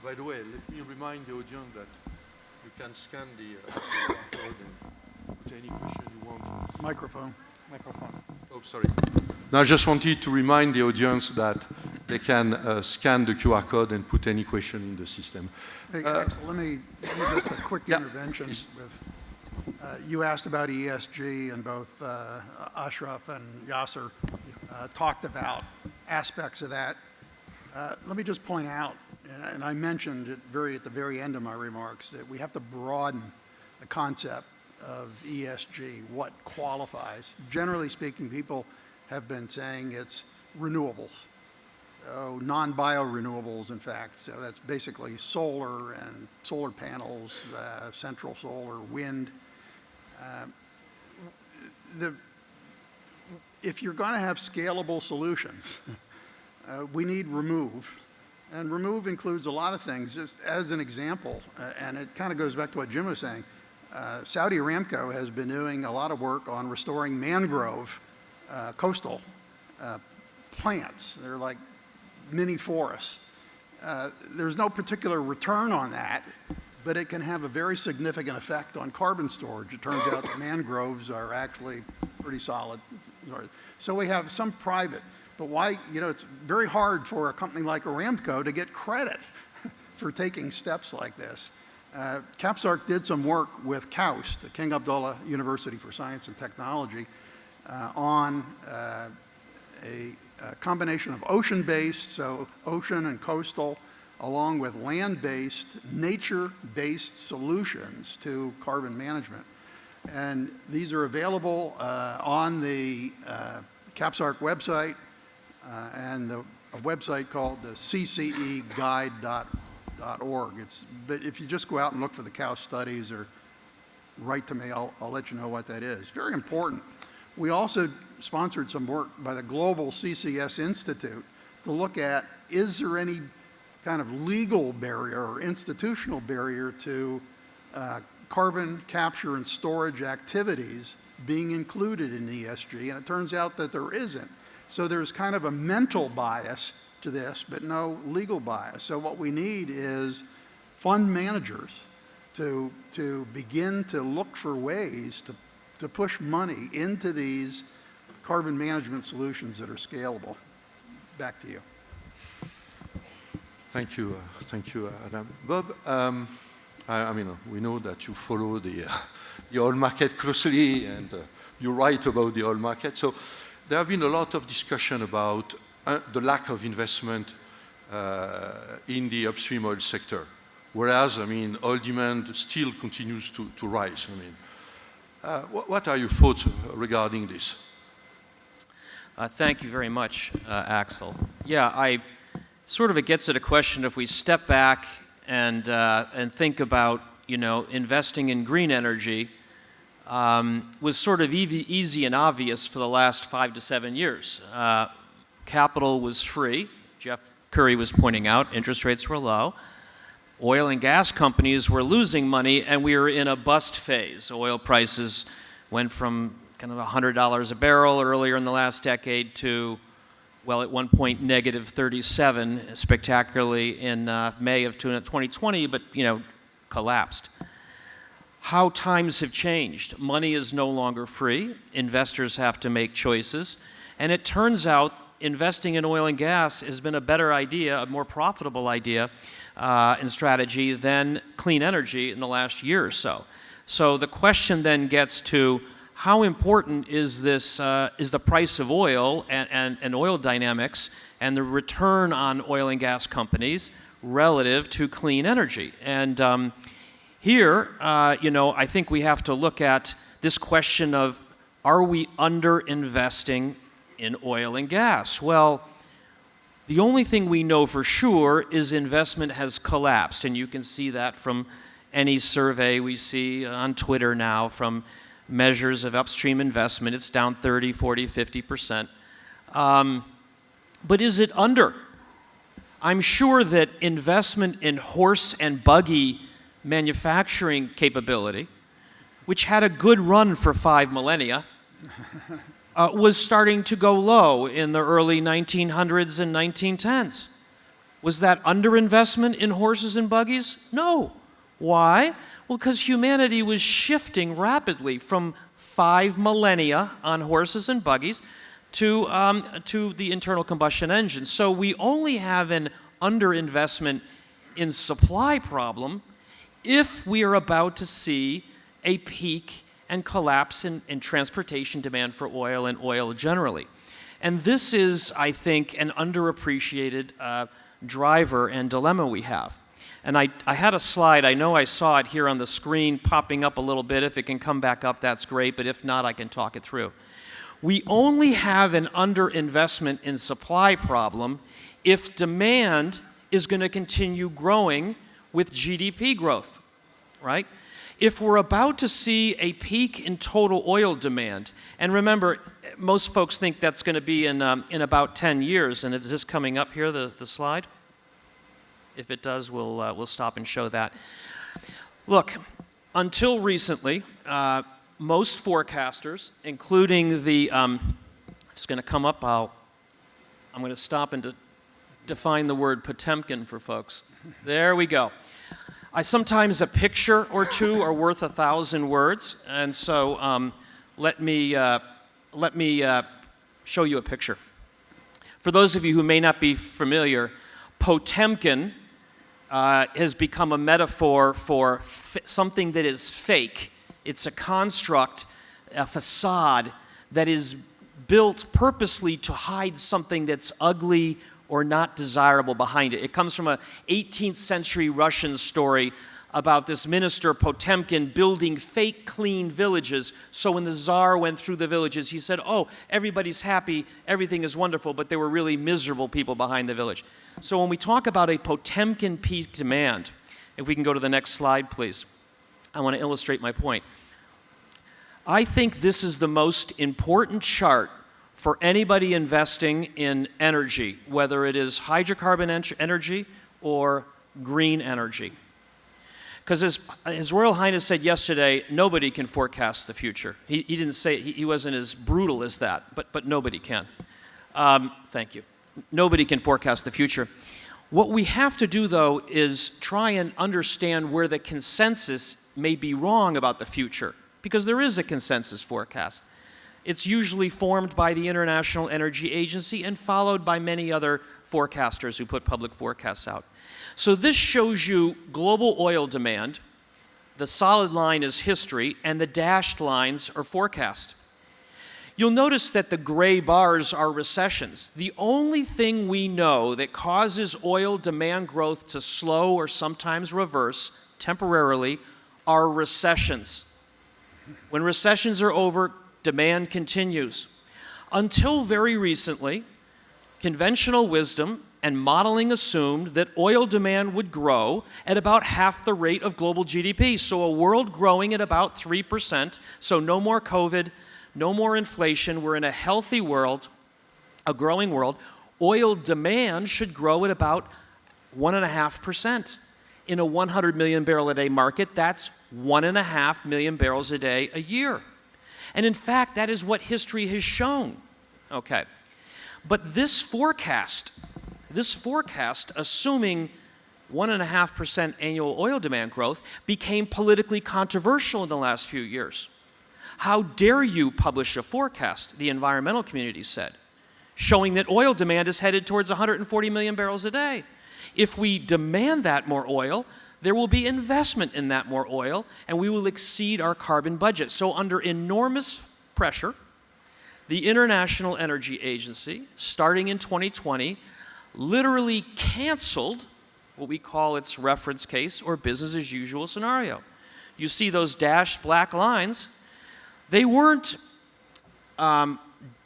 By the way, let me remind the audience that you can scan the QR code and put any question you want. Microphone. Oh, sorry. Now, I just wanted to remind the audience that they can scan the QR code and put any question in the system. Hey, Axel, let me just a quick intervention with, you asked about ESG, and both Ashraf and Yasser talked about aspects of that. Let me just point out, and I mentioned it at the very end of my remarks, that we have to broaden the concept of ESG, what qualifies. Generally speaking, people have been saying it's renewables. So non-bio-renewables, in fact. So that's basically solar and solar panels, central solar, wind. If you're going to have scalable solutions, we need remove. And remove includes a lot of things. Just as an example, and it kind of goes back to what Jim was saying, Saudi Aramco has been doing a lot of work on restoring mangrove coastal plants. They're like mini forests. There's no particular return on that, but it can have a very significant effect on carbon storage. It turns out that mangroves are actually pretty solid. So we have some private, but why, it's very hard for a company like Aramco to get credit for taking steps like this. KAPSARC did some work with KAUST, the King Abdullah University for Science and Technology, on a combination of ocean-based, so ocean and coastal, along with land-based, nature-based solutions to carbon management. And these are available on the KAPSARC website and a website called the cceguide.org. But if you just go out and look for the KAUST studies or write to me, I'll let you know what that is. Very important. We also sponsored some work by the Global CCS Institute to look at, is there any kind of legal barrier or institutional barrier to carbon capture and storage activities being included in ESG, and it turns out that there isn't. So there's kind of a mental bias to this, but no legal bias. So what we need is fund managers to begin to look for ways to push money into these carbon management solutions that are scalable. Back to you. Thank you, Adam. Bob, I mean, we know that you follow the oil market closely, and you write about the oil market. So there have been a lot of discussion about the lack of investment in the upstream oil sector, whereas, I mean, oil demand still continues to rise. I mean, what are your thoughts regarding this? Thank you very much, Axel. Yeah, it gets at a question. If we step back and think about, investing in green energy, was sort of easy and obvious for the last 5 to 7 years. Capital was free. Jeff Curry was pointing out interest rates were low. Oil and gas companies were losing money, and we were in a bust phase. Oil prices went from kind of $100 a barrel earlier in the last decade to, well, at one point, negative 37, spectacularly in May of 2020, but, collapsed. How times have changed. Money is no longer free. Investors have to make choices. And it turns out investing in oil and gas has been a better idea, a more profitable idea and strategy than clean energy in the last year or so. So the question then gets to, how important is this? Is the price of oil and oil dynamics and the return on oil and gas companies relative to clean energy? And here, I think we have to look at this question of, are we underinvesting in oil and gas? Well, the only thing we know for sure is investment has collapsed, and you can see that from any survey we see on Twitter now, from measures of upstream investment. It's down 30, 40, 50%. But is it under? I'm sure that investment in horse and buggy manufacturing capability, which had a good run for 5 millennia, was starting to go low in the early 1900s and 1910s. Was that underinvestment in horses and buggies? No. Why? Well, because humanity was shifting rapidly from 5 millennia on horses and buggies to the internal combustion engine. So we only have an underinvestment in supply problem if we are about to see a peak and collapse in transportation demand for oil and oil generally. And this is, I think, an underappreciated driver and dilemma we have. And I had a slide, I know I saw it here on the screen popping up a little bit. If it can come back up, that's great, but if not, I can talk it through. We only have an underinvestment in supply problem if demand is going to continue growing with GDP growth, right? If we're about to see a peak in total oil demand, and remember, most folks think that's going to be in about 10 years, and is this coming up here, the slide? If it does, we'll stop and show that. Look, until recently, most forecasters, including the, it's going to come up, I'm going to stop and define the word Potemkin for folks. There we go. Sometimes a picture or two are worth 1,000 words, and so let me show you a picture. For those of you who may not be familiar, Potemkin has become a metaphor for something that is fake. It's a construct, a facade that is built purposely to hide something that's ugly or not desirable behind it. It comes from an 18th century Russian story about this minister Potemkin building fake clean villages. So when the Tsar went through the villages, he said, oh, everybody's happy, everything is wonderful, but there were really miserable people behind the village. So when we talk about a Potemkin peak demand, if we can go to the next slide, please. I want to illustrate my point. I think this is the most important chart for anybody investing in energy, whether it is hydrocarbon energy or green energy. Because as His Royal Highness said yesterday, nobody can forecast the future. He didn't say, he wasn't as brutal as that, but nobody can. Thank you. Nobody can forecast the future. What we have to do, though, is try and understand where the consensus may be wrong about the future, because there is a consensus forecast. It's usually formed by the International Energy Agency and followed by many other forecasters who put public forecasts out. So this shows you global oil demand. The solid line is history, and the dashed lines are forecast. You'll notice that the gray bars are recessions. The only thing we know that causes oil demand growth to slow or sometimes reverse temporarily are recessions. When recessions are over, demand continues. Until very recently, conventional wisdom and modeling assumed that oil demand would grow at about half the rate of global GDP. So a world growing at about 3%, so no more COVID, no more inflation, we're in a healthy world, a growing world. Oil demand should grow at about 1.5%. In a 100 million barrel a day market, that's 1.5 million barrels a day a year. And in fact, that is what history has shown. Okay. But this forecast, assuming 1.5% annual oil demand growth, became politically controversial in the last few years. How dare you publish a forecast, the environmental community said, showing that oil demand is headed towards 140 million barrels a day. If we demand that more oil, there will be investment in that more oil, and we will exceed our carbon budget. So under enormous pressure, the International Energy Agency, starting in 2020, literally canceled what we call its reference case or business as usual scenario. You see those dashed black lines. They weren't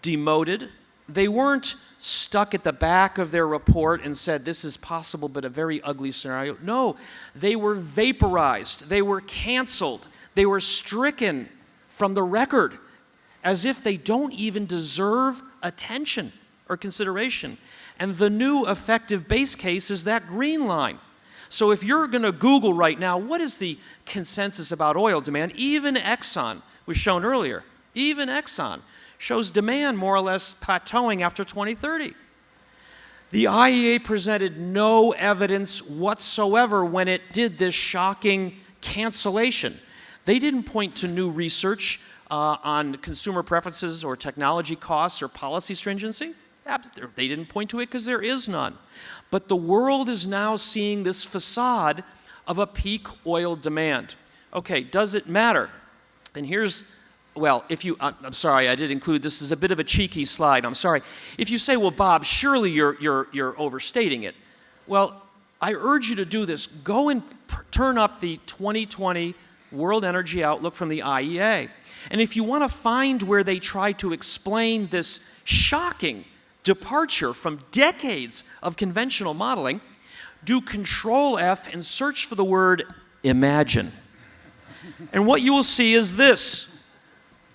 demoted. They weren't stuck at the back of their report and said, this is possible but a very ugly scenario. No, they were vaporized. They were canceled. They were stricken from the record as if they don't even deserve attention or consideration. And the new effective base case is that green line. So if you're going to Google right now, what is the consensus about oil demand? Even Exxon was shown earlier. Even Exxon shows demand more or less plateauing after 2030. The IEA presented no evidence whatsoever when it did this shocking cancellation. They didn't point to new research on consumer preferences or technology costs or policy stringency. They didn't point to it because there is none. But the world is now seeing this facade of a peak oil demand. Okay, does it matter? And here's, well, if you, I'm sorry, I did include, this is a bit of a cheeky slide, I'm sorry. If you say, well, Bob, surely you're overstating it. Well, I urge you to do this. Go and turn up the 2020 World Energy Outlook from the IEA. And if you want to find where they try to explain this shocking departure from decades of conventional modeling, do Control F and search for the word imagine. And what you will see is this.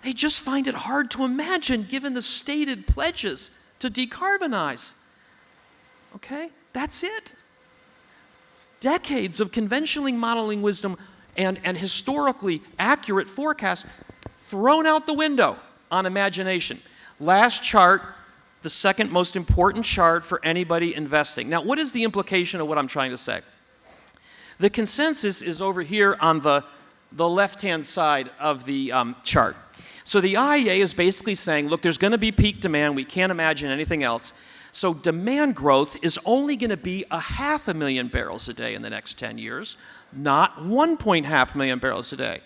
They just find it hard to imagine given the stated pledges to decarbonize. Okay? That's it. Decades of conventionally modeling wisdom and historically accurate forecasts thrown out the window on imagination. Last chart, the second most important chart for anybody investing. Now, what is the implication of what I'm trying to say? The consensus is over here on the left-hand side of the chart. So the IEA is basically saying, look, there's going to be peak demand. We can't imagine anything else. So demand growth is only going to be 500,000 barrels a day in the next 10 years, not 1.5 million barrels a day.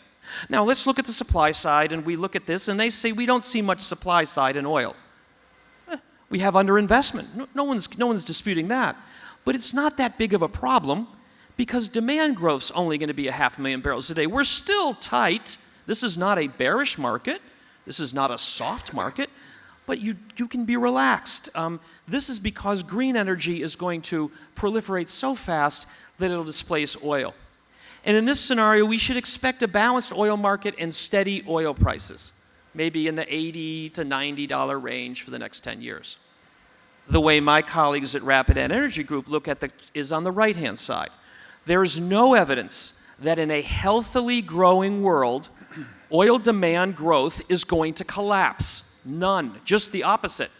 Now, let's look at the supply side, and we look at this, and they say we don't see much supply side in oil. We have underinvestment. No one's disputing that. But it's not that big of a problem because demand growth's only going to be 500,000 barrels a day. We're still tight. This is not a bearish market. This is not a soft market. But you can be relaxed. This is because green energy is going to proliferate so fast that it'll displace oil. And in this scenario, we should expect a balanced oil market and steady oil prices, maybe in the $80 to $90 range for the next 10 years. The way my colleagues at Rapidan Energy Group look at is on the right-hand side. There is no evidence that in a healthily growing world, oil demand growth is going to collapse. None. Just the opposite,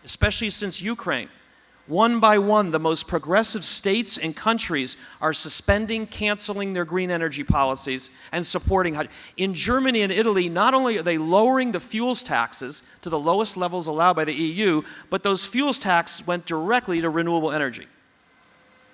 especially since Ukraine. One by one, the most progressive states and countries are suspending, canceling their green energy policies and supporting. In Germany and Italy, not only are they lowering the fuels taxes to the lowest levels allowed by the EU, but those fuels taxes went directly to renewable energy.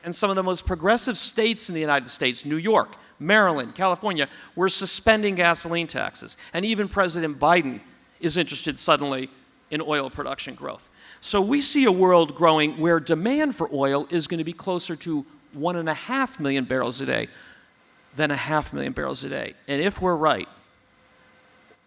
And some of the most progressive states in the United States, New York, Maryland, California, were suspending gasoline taxes. And even President Biden is interested suddenly in oil production growth. So we see a world growing where demand for oil is going to be closer to 1.5 million barrels a day than 500,000 barrels a day. And if we're right,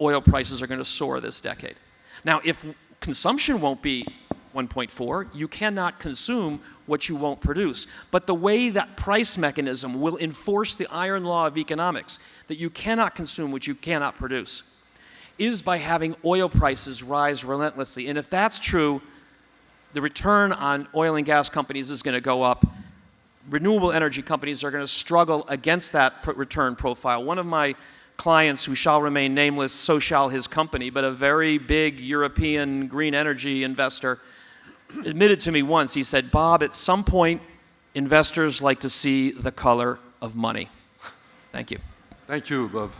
oil prices are going to soar this decade. Now, if consumption won't be 1.4, you cannot consume what you won't produce. But the way that price mechanism will enforce the iron law of economics, that you cannot consume what you cannot produce, is by having oil prices rise relentlessly. And if that's true, the return on oil and gas companies is going to go up. Renewable energy companies are going to struggle against that return profile. One of my clients, who shall remain nameless, so shall his company, but a very big European green energy investor, admitted to me once, he said, Bob, at some point, investors like to see the color of money. Thank you. Thank you, Bob.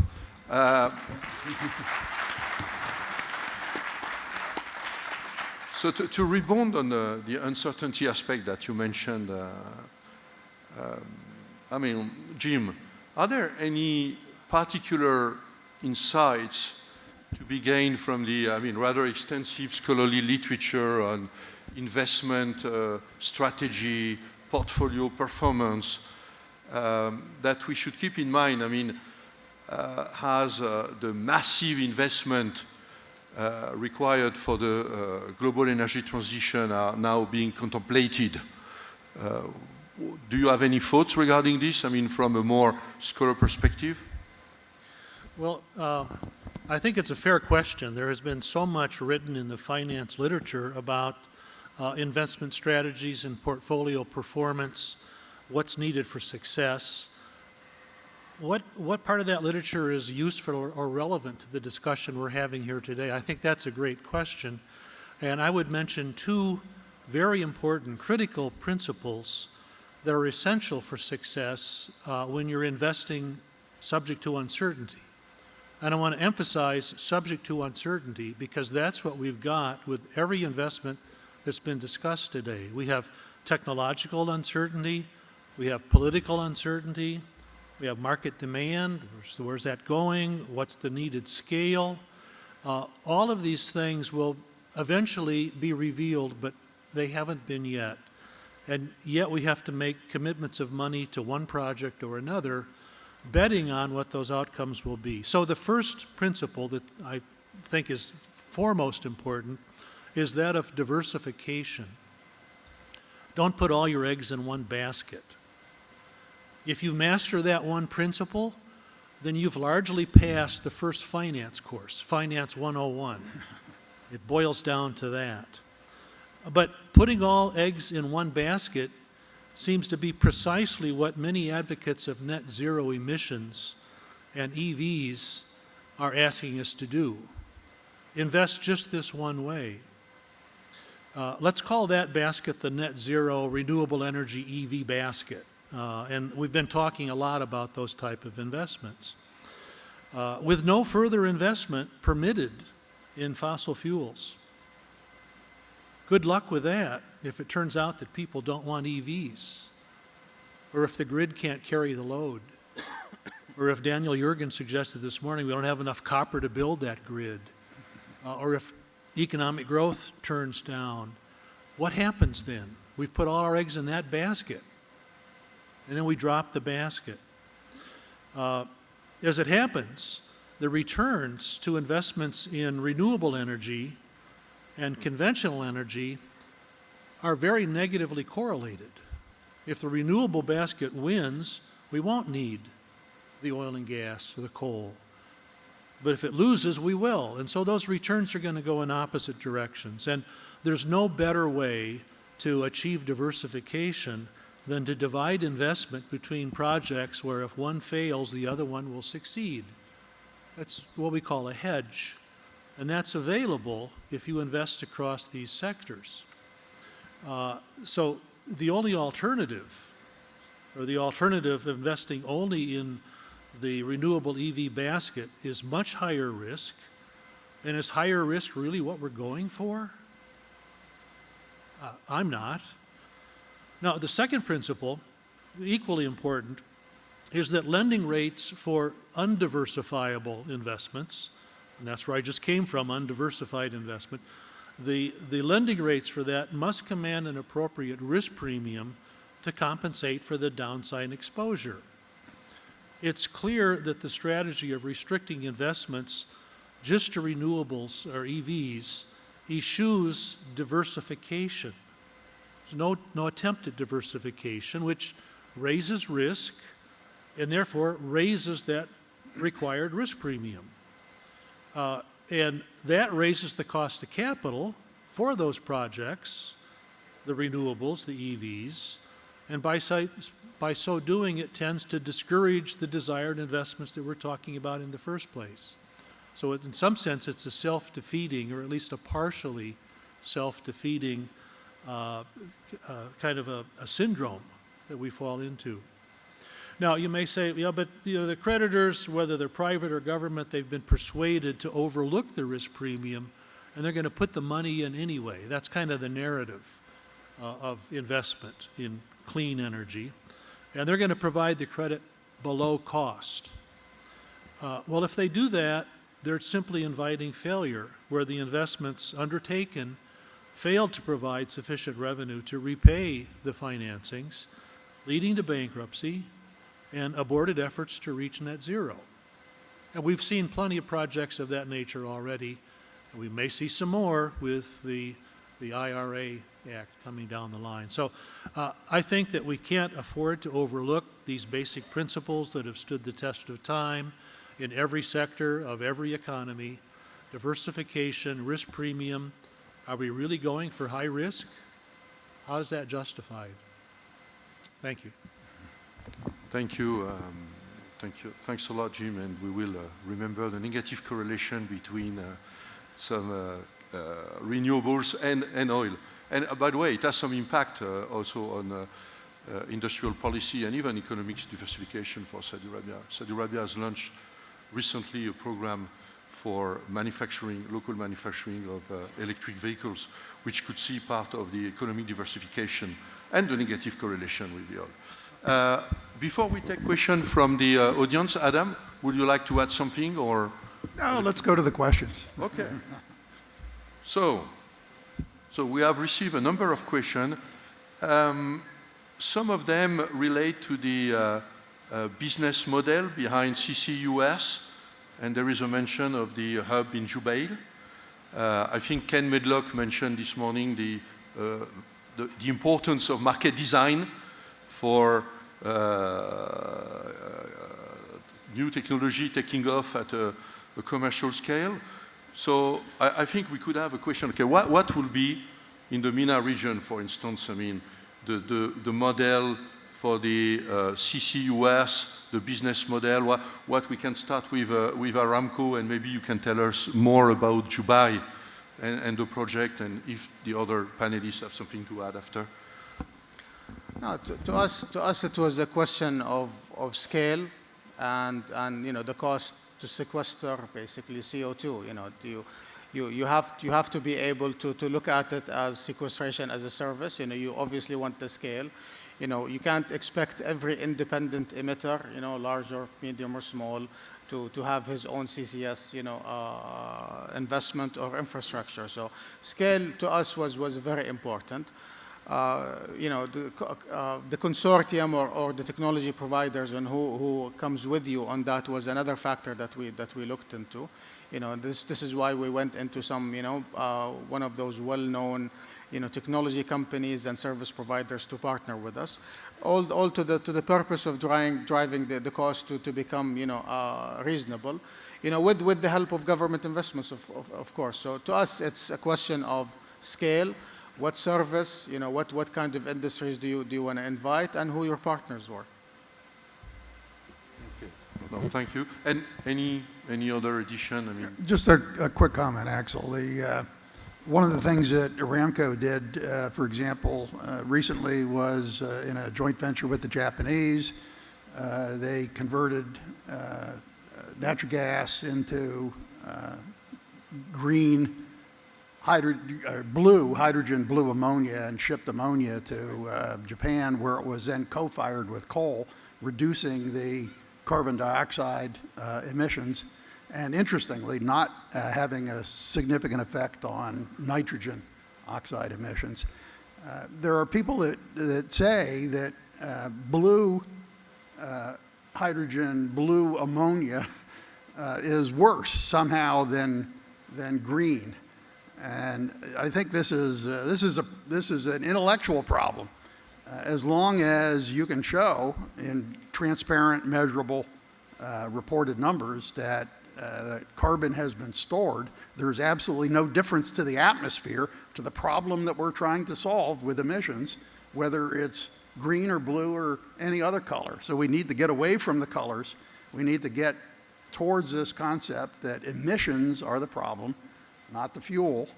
So to rebound on the uncertainty aspect that you mentioned, Jim, are there any particular insights to be gained from the, rather extensive scholarly literature on investment strategy, portfolio performance, that we should keep in mind? Has the massive investment required for the global energy transition are now being contemplated. Do you have any thoughts regarding this, from a more scholar perspective? Well, I think it's a fair question. There has been so much written in the finance literature about investment strategies and portfolio performance, what's needed for success. What part of that literature is useful or relevant to the discussion we're having here today? I think that's a great question. And I would mention two very important, critical principles that are essential for success when you're investing subject to uncertainty. And I want to emphasize subject to uncertainty because that's what we've got with every investment that's been discussed today. We have technological uncertainty, we have political uncertainty, we have market demand, where's that going, what's the needed scale. All of these things will eventually be revealed, but they haven't been yet. And yet we have to make commitments of money to one project or another, betting on what those outcomes will be. So the first principle that I think is foremost important is that of diversification. Don't put all your eggs in one basket. If you master that one principle, then you've largely passed the first finance course, Finance 101. It boils down to that. But putting all eggs in one basket seems to be precisely what many advocates of net zero emissions and EVs are asking us to do. Invest just this one way. Let's call that basket the net zero renewable energy EV basket. And we've been talking a lot about those type of investments. With no further investment permitted in fossil fuels. Good luck with that if it turns out that people don't want EVs, or if the grid can't carry the load, or if Daniel Yergin suggested this morning we don't have enough copper to build that grid, or if economic growth turns down. What happens then? We've put all our eggs in that basket, and then we drop the basket. As it happens, the returns to investments in renewable energy and conventional energy are very negatively correlated. If the renewable basket wins, we won't need the oil and gas or the coal. But if it loses, we will. And so those returns are going to go in opposite directions. And there's no better way to achieve diversification than to divide investment between projects where if one fails, the other one will succeed. That's what we call a hedge. And that's available if you invest across these sectors. So the only alternative, or the alternative of investing only in the renewable EV basket, is much higher risk. And is higher risk really what we're going for? I'm not. Now, the second principle, equally important, is that lending rates for undiversifiable investments, and that's where I just came from, undiversified investment, the lending rates for that must command an appropriate risk premium to compensate for the downside exposure. It's clear that the strategy of restricting investments just to renewables or EVs eschews diversification. There's no attempt at diversification, which raises risk and therefore raises that required risk premium. And that raises the cost of capital for those projects, the renewables, the EVs, and by so doing, it tends to discourage the desired investments that we're talking about in the first place. So in some sense, it's a self-defeating, or at least a partially self-defeating kind of a syndrome that we fall into. Now, you may say, yeah, but the creditors, whether they're private or government, they've been persuaded to overlook the risk premium, and they're going to put the money in anyway. That's kind of the narrative of investment in clean energy. And they're going to provide the credit below cost. Well, if they do that, they're simply inviting failure, where the investments undertaken failed to provide sufficient revenue to repay the financings, leading to bankruptcy and aborted efforts to reach net zero. And we've seen plenty of projects of that nature already, and we may see some more with the IRA Act coming down the line. So I think that we can't afford to overlook these basic principles that have stood the test of time in every sector of every economy: diversification, risk premium. Are we really going for high risk? How is that justified? Thank you. Thank you. Thank you. Thanks a lot, Jim. And we will remember the negative correlation between some renewables and oil. And by the way, it has some impact also on industrial policy and even economic diversification for Saudi Arabia. Saudi Arabia has launched recently a program for manufacturing, local manufacturing of electric vehicles, which could see part of the economic diversification and the negative correlation with the oil. Before we take questions from the audience, Adam, would you like to add something or? No, let's go to the questions. Okay. So we have received a number of questions. Some of them relate to the business model behind CCUS, and there is a mention of the hub in Jubail. I think Ken Medlock mentioned this morning the importance of market design for new technology taking off at a commercial scale. So I think we could have a question, okay, what will be in the MENA region, for instance, I mean, the model for the CCUS, the business model, what we can start with Aramco, and maybe you can tell us more about Dubai and the project, and if the other panelists have something to add after. No, to us it was a question of scale and you know, the cost to sequester basically CO2. You know, you have to be able to look at it as sequestration as a service. You know, you obviously want the scale. You know, you can't expect every independent emitter, you know, large or medium or small, to have his own CCS, you know, investment or infrastructure. So scale to us was very important. You know, the consortium or the technology providers and who comes with you on that was another factor that we looked into. You know, this is why we went into some, you know, one of those well-known, you know, technology companies and service providers to partner with us, all to the purpose of driving the cost to become, you know, reasonable, you know, with the help of government investments, of course. So to us, it's a question of scale, what service, you know, what kind of industries do you want to invite, and who your partners were. No, thank you. And any other addition? I mean, just a quick comment, Axel. One of the things that Aramco did, for example, recently was in a joint venture with the Japanese. They converted natural gas into blue hydrogen, blue ammonia, and shipped ammonia to Japan, where it was then co-fired with coal, reducing the carbon dioxide emissions, and interestingly, not having a significant effect on nitrogen oxide emissions. There are people that say that blue hydrogen, blue ammonia is worse somehow than green, and I think this is an intellectual problem. As long as you can show in transparent, measurable, reported numbers that carbon has been stored, there's absolutely no difference to the atmosphere, to the problem that we're trying to solve with emissions, whether it's green or blue or any other color. So we need to get away from the colors. We need to get towards this concept that emissions are the problem, not the fuel.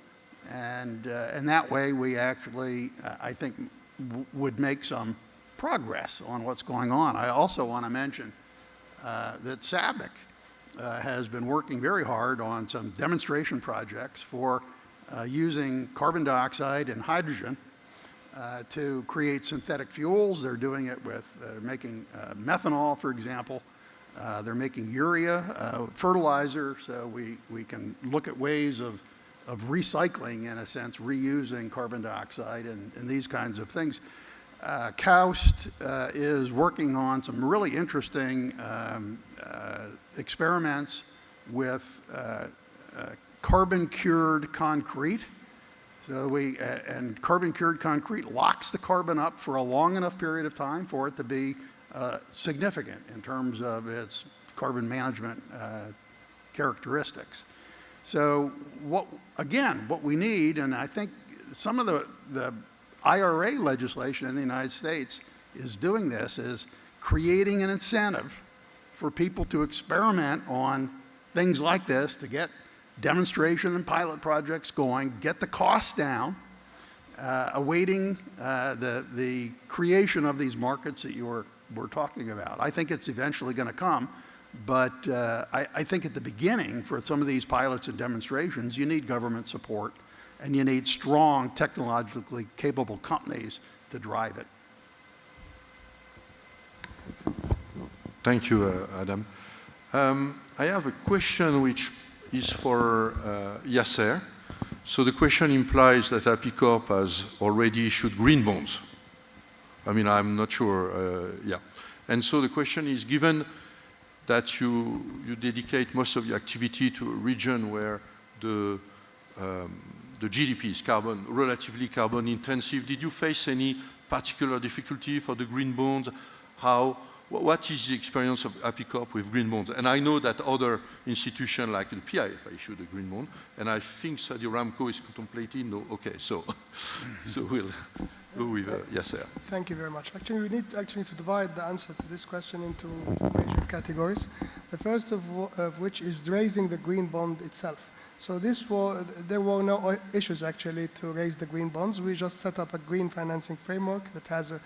And that way we actually, I think, would make some progress on what's going on. I also want to mention that SABIC has been working very hard on some demonstration projects for using carbon dioxide and hydrogen to create synthetic fuels. They're doing it with making methanol, for example. They're making urea, fertilizer, so we can look at ways of recycling, in a sense, reusing carbon dioxide and these kinds of things. KAUST is working on some really interesting experiments with carbon-cured concrete. So and carbon-cured concrete locks the carbon up for a long enough period of time for it to be significant in terms of its carbon management characteristics. So what we need, and I think some of the IRA legislation in the United States is doing this, is creating an incentive for people to experiment on things like this, to get demonstration and pilot projects going, get the costs down, awaiting the creation of these markets that we're talking about. I think it's eventually going to come, but I think at the beginning, for some of these pilots and demonstrations, you need government support, and you need strong, technologically capable companies to drive it. Thank you, Adam. I have a question which is for Yasser. So the question implies that APICORP has already issued green bonds. I mean, I'm not sure, yeah. And so the question is, given that you dedicate most of your activity to a region where the GDP is relatively carbon intensive, did you face any particular difficulty for the green bonds? What is the experience of APICORP with green bonds? And I know that other institutions like the PIF issued a green bond, and I think Saudi Aramco is contemplating. No, okay, so we'll go with Yasser. Thank you very much. Actually, we need to divide the answer to this question into major categories. The first of which is raising the green bond itself. So there were no issues actually to raise the green bonds. We just set up a green financing framework that has a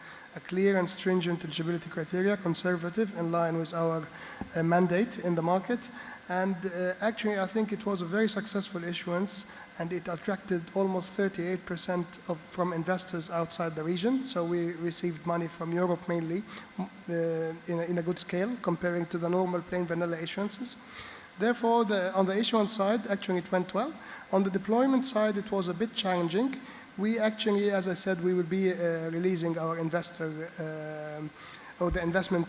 clear and stringent eligibility criteria, conservative, in line with our mandate in the market. And actually, I think it was a very successful issuance, and it attracted almost 38% from investors outside the region. So we received money from Europe mainly in a good scale, comparing to the normal plain vanilla issuances. Therefore, on the issuance side, actually it went well. On the deployment side, it was a bit challenging. We actually, as I said, we will be releasing our investor or the investment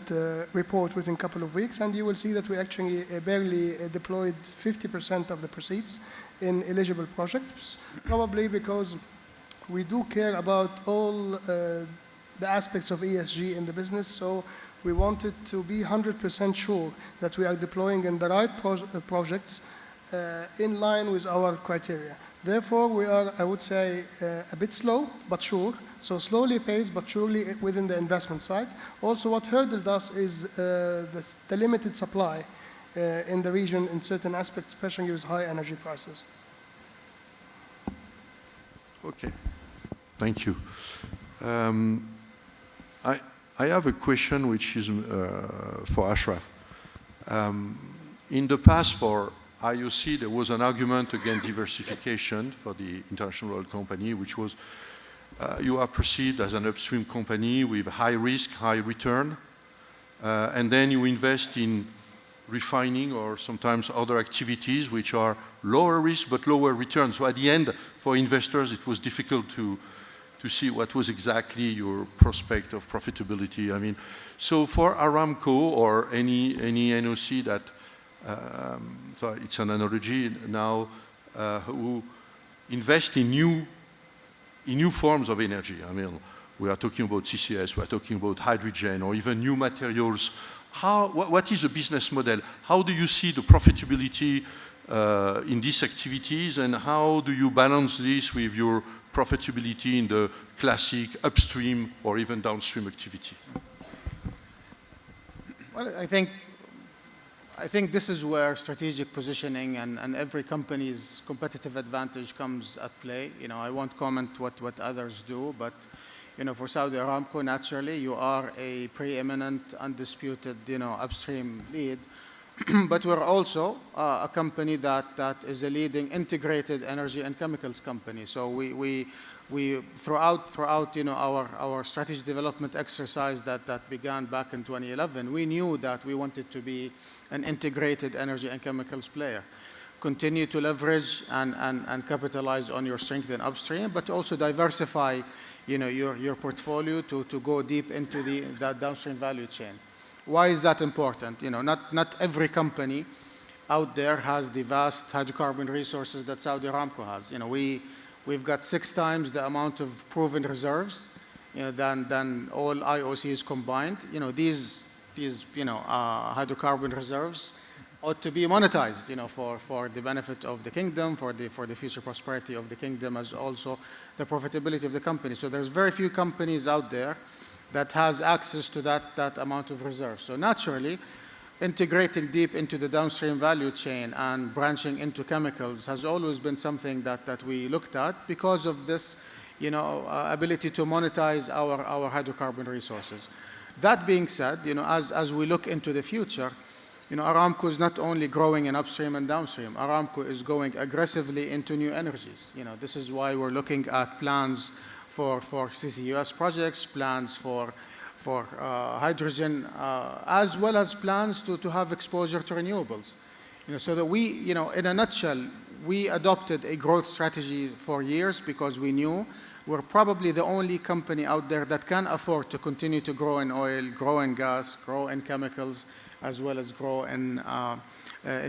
report within a couple of weeks, and you will see that we actually barely deployed 50% of the proceeds in eligible projects, probably because we do care about all the aspects of ESG in the business. So we wanted to be 100% sure that we are deploying in the right projects in line with our criteria. Therefore, we are, I would say, a bit slow, but sure. So slowly paced, but surely within the investment side. Also, what hurdled us is the limited supply in the region in certain aspects, especially with high energy prices. Okay, thank you. I have a question which is for Ashraf. In the past, for IOC, there was an argument against diversification for the international oil company, which was you are perceived as an upstream company with high risk, high return, and then you invest in refining or sometimes other activities which are lower risk but lower return. So at the end, for investors, it was difficult to see what was exactly your prospect of profitability. I mean, so for Aramco or any NOC that, so it's an analogy now, who invest in new forms of energy. I mean, we are talking about CCS, we are talking about hydrogen, or even new materials. What is the business model? How do you see the profitability in these activities, and how do you balance this with your profitability in the classic upstream or even downstream activity? Well, I think this is where strategic positioning and every company's competitive advantage comes at play. You know, I won't comment what others do, but you know, for Saudi Aramco, naturally, you are a preeminent, undisputed, you know, upstream lead. But we're also a company that is a leading integrated energy and chemicals company. So we throughout you know our strategy development exercise that began back in 2011, we knew that we wanted to be an integrated energy and chemicals player. Continue to leverage and capitalize on your strength in upstream, but also diversify you know your portfolio to go deep into that downstream value chain. Why is that important? You know, not every company out there has the vast hydrocarbon resources that Saudi Aramco has. You know, we've got 6 times the amount of proven reserves, you know, than all IOCs combined. You know, these you know hydrocarbon reserves ought to be monetized, you know, for the benefit of the kingdom, for the future prosperity of the kingdom, as also the profitability of the company. So there's very few companies out there that has access to that amount of reserves. So naturally, integrating deep into the downstream value chain and branching into chemicals has always been something that we looked at because of this, ability to monetize our hydrocarbon resources. That being said, as we look into the future, Aramco is not only growing in upstream and downstream. Aramco is going aggressively into new energies. This is why we're looking at plans for CCUS projects, plans for hydrogen, as well as plans to have exposure to renewables. So that we, in a nutshell, we adopted a growth strategy for years because we knew we're probably the only company out there that can afford to continue to grow in oil, grow in gas, grow in chemicals, as well as grow in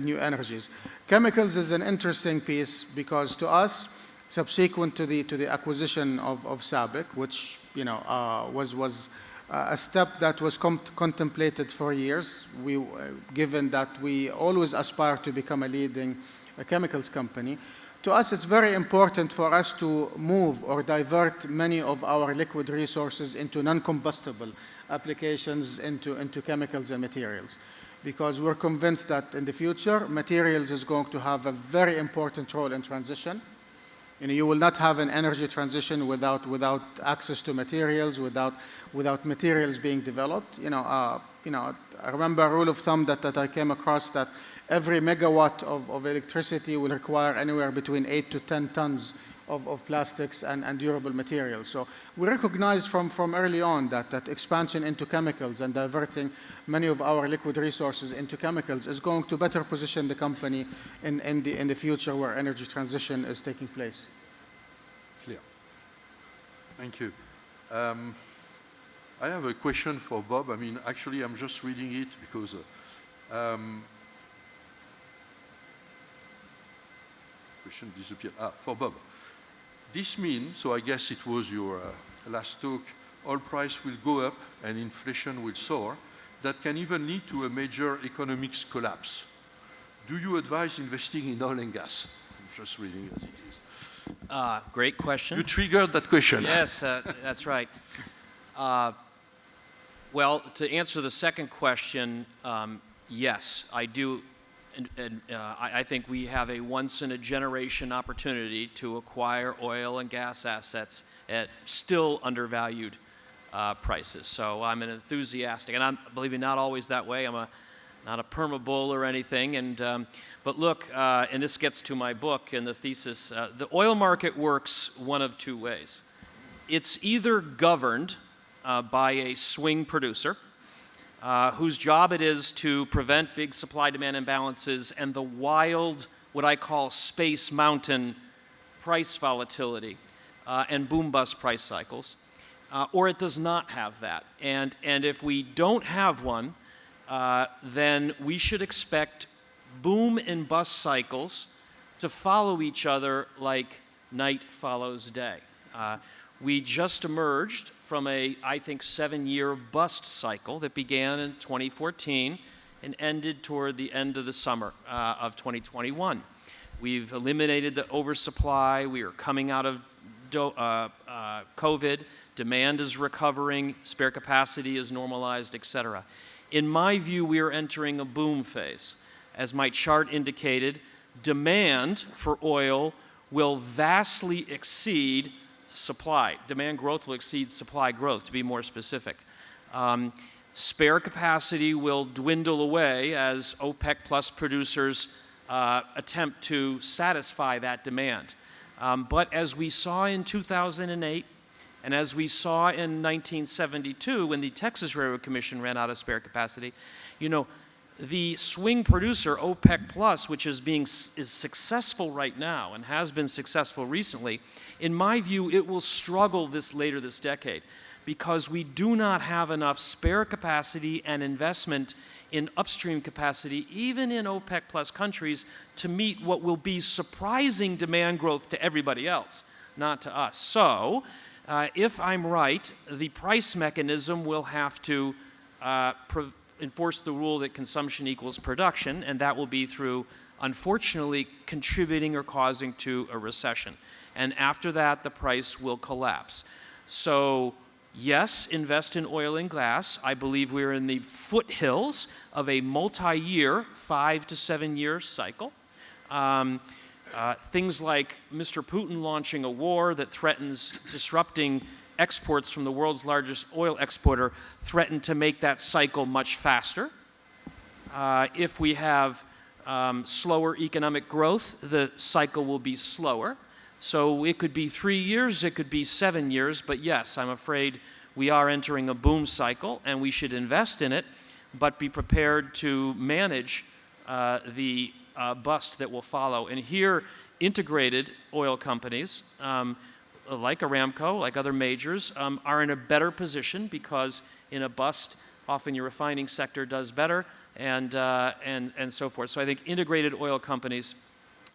new energies. Chemicals is an interesting piece because to us, subsequent to the acquisition of SABIC, which was a step that was contemplated for years, given that we always aspire to become a leading chemicals company. To us, it's very important for us to move or divert many of our liquid resources into non-combustible applications, into chemicals and materials, because we're convinced that in the future, materials is going to have a very important role in transition. You will not have an energy transition without access to materials, without materials being developed. I remember a rule of thumb that I came across that every megawatt of electricity will require anywhere between 8 to 10 tons of plastics and durable materials. So we recognize from early on that expansion into chemicals and diverting many of our liquid resources into chemicals is going to better position the company in the future where energy transition is taking place. Clear. Thank you. I have a question for Bob. Actually, I'm just reading it because question disappeared. For Bob. This means, so I guess it was your last talk, oil price will go up and inflation will soar. That can even lead to a major economics collapse. Do you advise investing in oil and gas? I'm just reading as it is. Great question. You triggered that question. Yes, that's right. Well, to answer the second question, yes, I do. I think we have a once-in-a-generation opportunity to acquire oil and gas assets at still undervalued prices. So I'm an enthusiastic, and I'm, believe me, not always that way. I'm not a perma bull or anything. But look, and this gets to my book and the thesis. The oil market works one of two ways. It's either governed by a swing producer, whose job it is to prevent big supply-demand imbalances and the wild, what I call space mountain price volatility and boom-bust price cycles, or it does not have that. And if we don't have one, then we should expect boom and bust cycles to follow each other like night follows day. We just emerged from a, I think, 7-year bust cycle that began in 2014 and ended toward the end of the summer of 2021. We've eliminated the oversupply. We are coming out of COVID. Demand is recovering. Spare capacity is normalized, et cetera. In my view, we are entering a boom phase. As my chart indicated, demand for oil will vastly exceed supply. Demand growth will exceed supply growth, to be more specific. Spare capacity will dwindle away as OPEC plus producers attempt to satisfy that demand. But as we saw in 2008, and as we saw in 1972 when the Texas Railroad Commission ran out of spare capacity, the swing producer, OPEC plus, which is successful right now and has been successful recently, in my view, it will struggle later this decade because we do not have enough spare capacity and investment in upstream capacity, even in OPEC plus countries, to meet what will be surprising demand growth to everybody else, not to us. So, if I'm right, the price mechanism will have to enforce the rule that consumption equals production, and that will be through, unfortunately, contributing or causing to a recession. And after that, the price will collapse. So, yes, invest in oil and gas. I believe we're in the foothills of a multi-year, 5 to 7 year cycle. Things like Mr. Putin launching a war that threatens disrupting exports from the world's largest oil exporter threaten to make that cycle much faster. If we have slower economic growth, the cycle will be slower. So it could be 3 years, it could be 7 years, but yes, I'm afraid we are entering a boom cycle and we should invest in it, but be prepared to manage the bust that will follow. And here, integrated oil companies, like Aramco, like other majors, are in a better position because in a bust, often your refining sector does better, and so forth. So I think integrated oil companies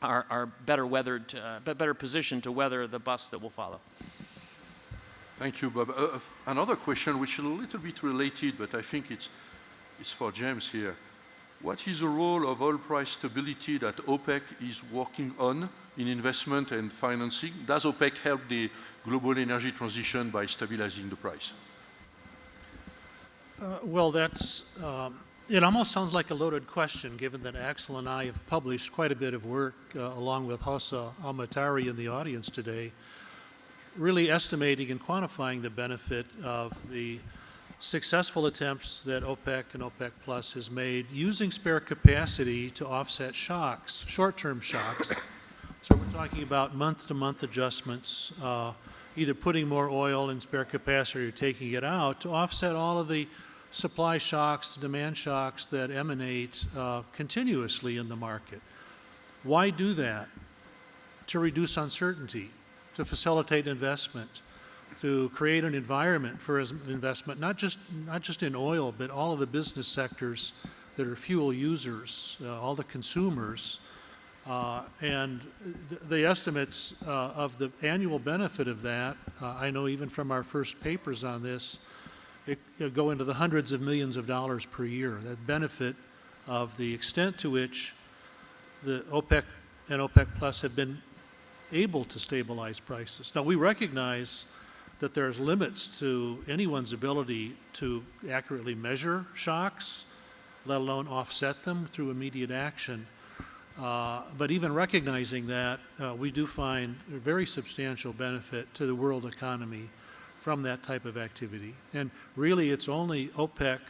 are better weathered, better positioned to weather the bust that will follow. Thank you, Bob. Another question which is a little bit related, but I think it's for James here. What is the role of oil price stability that OPEC is working on in investment and financing? Does OPEC help the global energy transition by stabilizing the price? Well, that's, it almost sounds like a loaded question, given that Axel and I have published quite a bit of work, along with Hossa Al-Matari in the audience today, really estimating and quantifying the benefit of the successful attempts that OPEC and OPEC Plus has made using spare capacity to offset shocks, short-term shocks. So we're talking about month-to-month adjustments, either putting more oil in spare capacity or taking it out to offset all of the supply shocks, demand shocks that emanate continuously in the market. Why do that? To reduce uncertainty, to facilitate investment, to create an environment for investment, not just in oil, but all of the business sectors that are fuel users, all the consumers. And the estimates of the annual benefit of that, I know even from our first papers on this, it go into the hundreds of millions of dollars per year. That benefit of the extent to which the OPEC and OPEC Plus have been able to stabilize prices. Now, we recognize that there's limits to anyone's ability to accurately measure shocks, let alone offset them through immediate action. But even recognizing that, we do find a very substantial benefit to the world economy from that type of activity. And really, it's only OPEC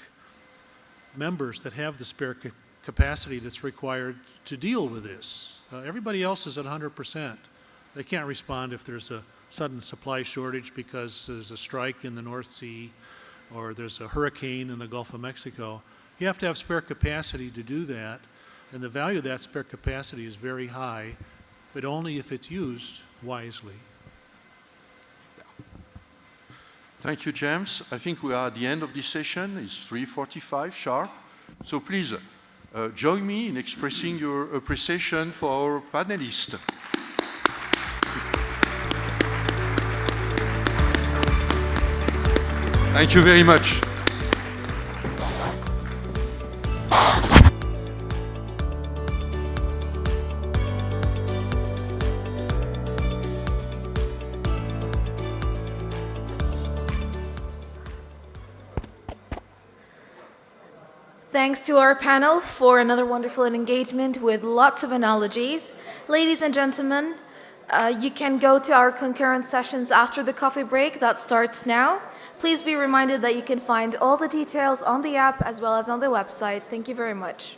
members that have the spare capacity that's required to deal with this. Everybody else is at 100%. They can't respond if there's a sudden supply shortage because there's a strike in the North Sea or there's a hurricane in the Gulf of Mexico. You have to have spare capacity to do that, and the value of that spare capacity is very high, but only if it's used wisely. Thank you, James. I think we are at the end of this session. It's 3:45 sharp. So please join me in expressing your appreciation for our panelists. Thank you very much. Thanks to our panel for another wonderful engagement with lots of analogies. Ladies and gentlemen, you can go to our concurrent sessions after the coffee break that starts now. Please be reminded that you can find all the details on the app as well as on the website. Thank you very much.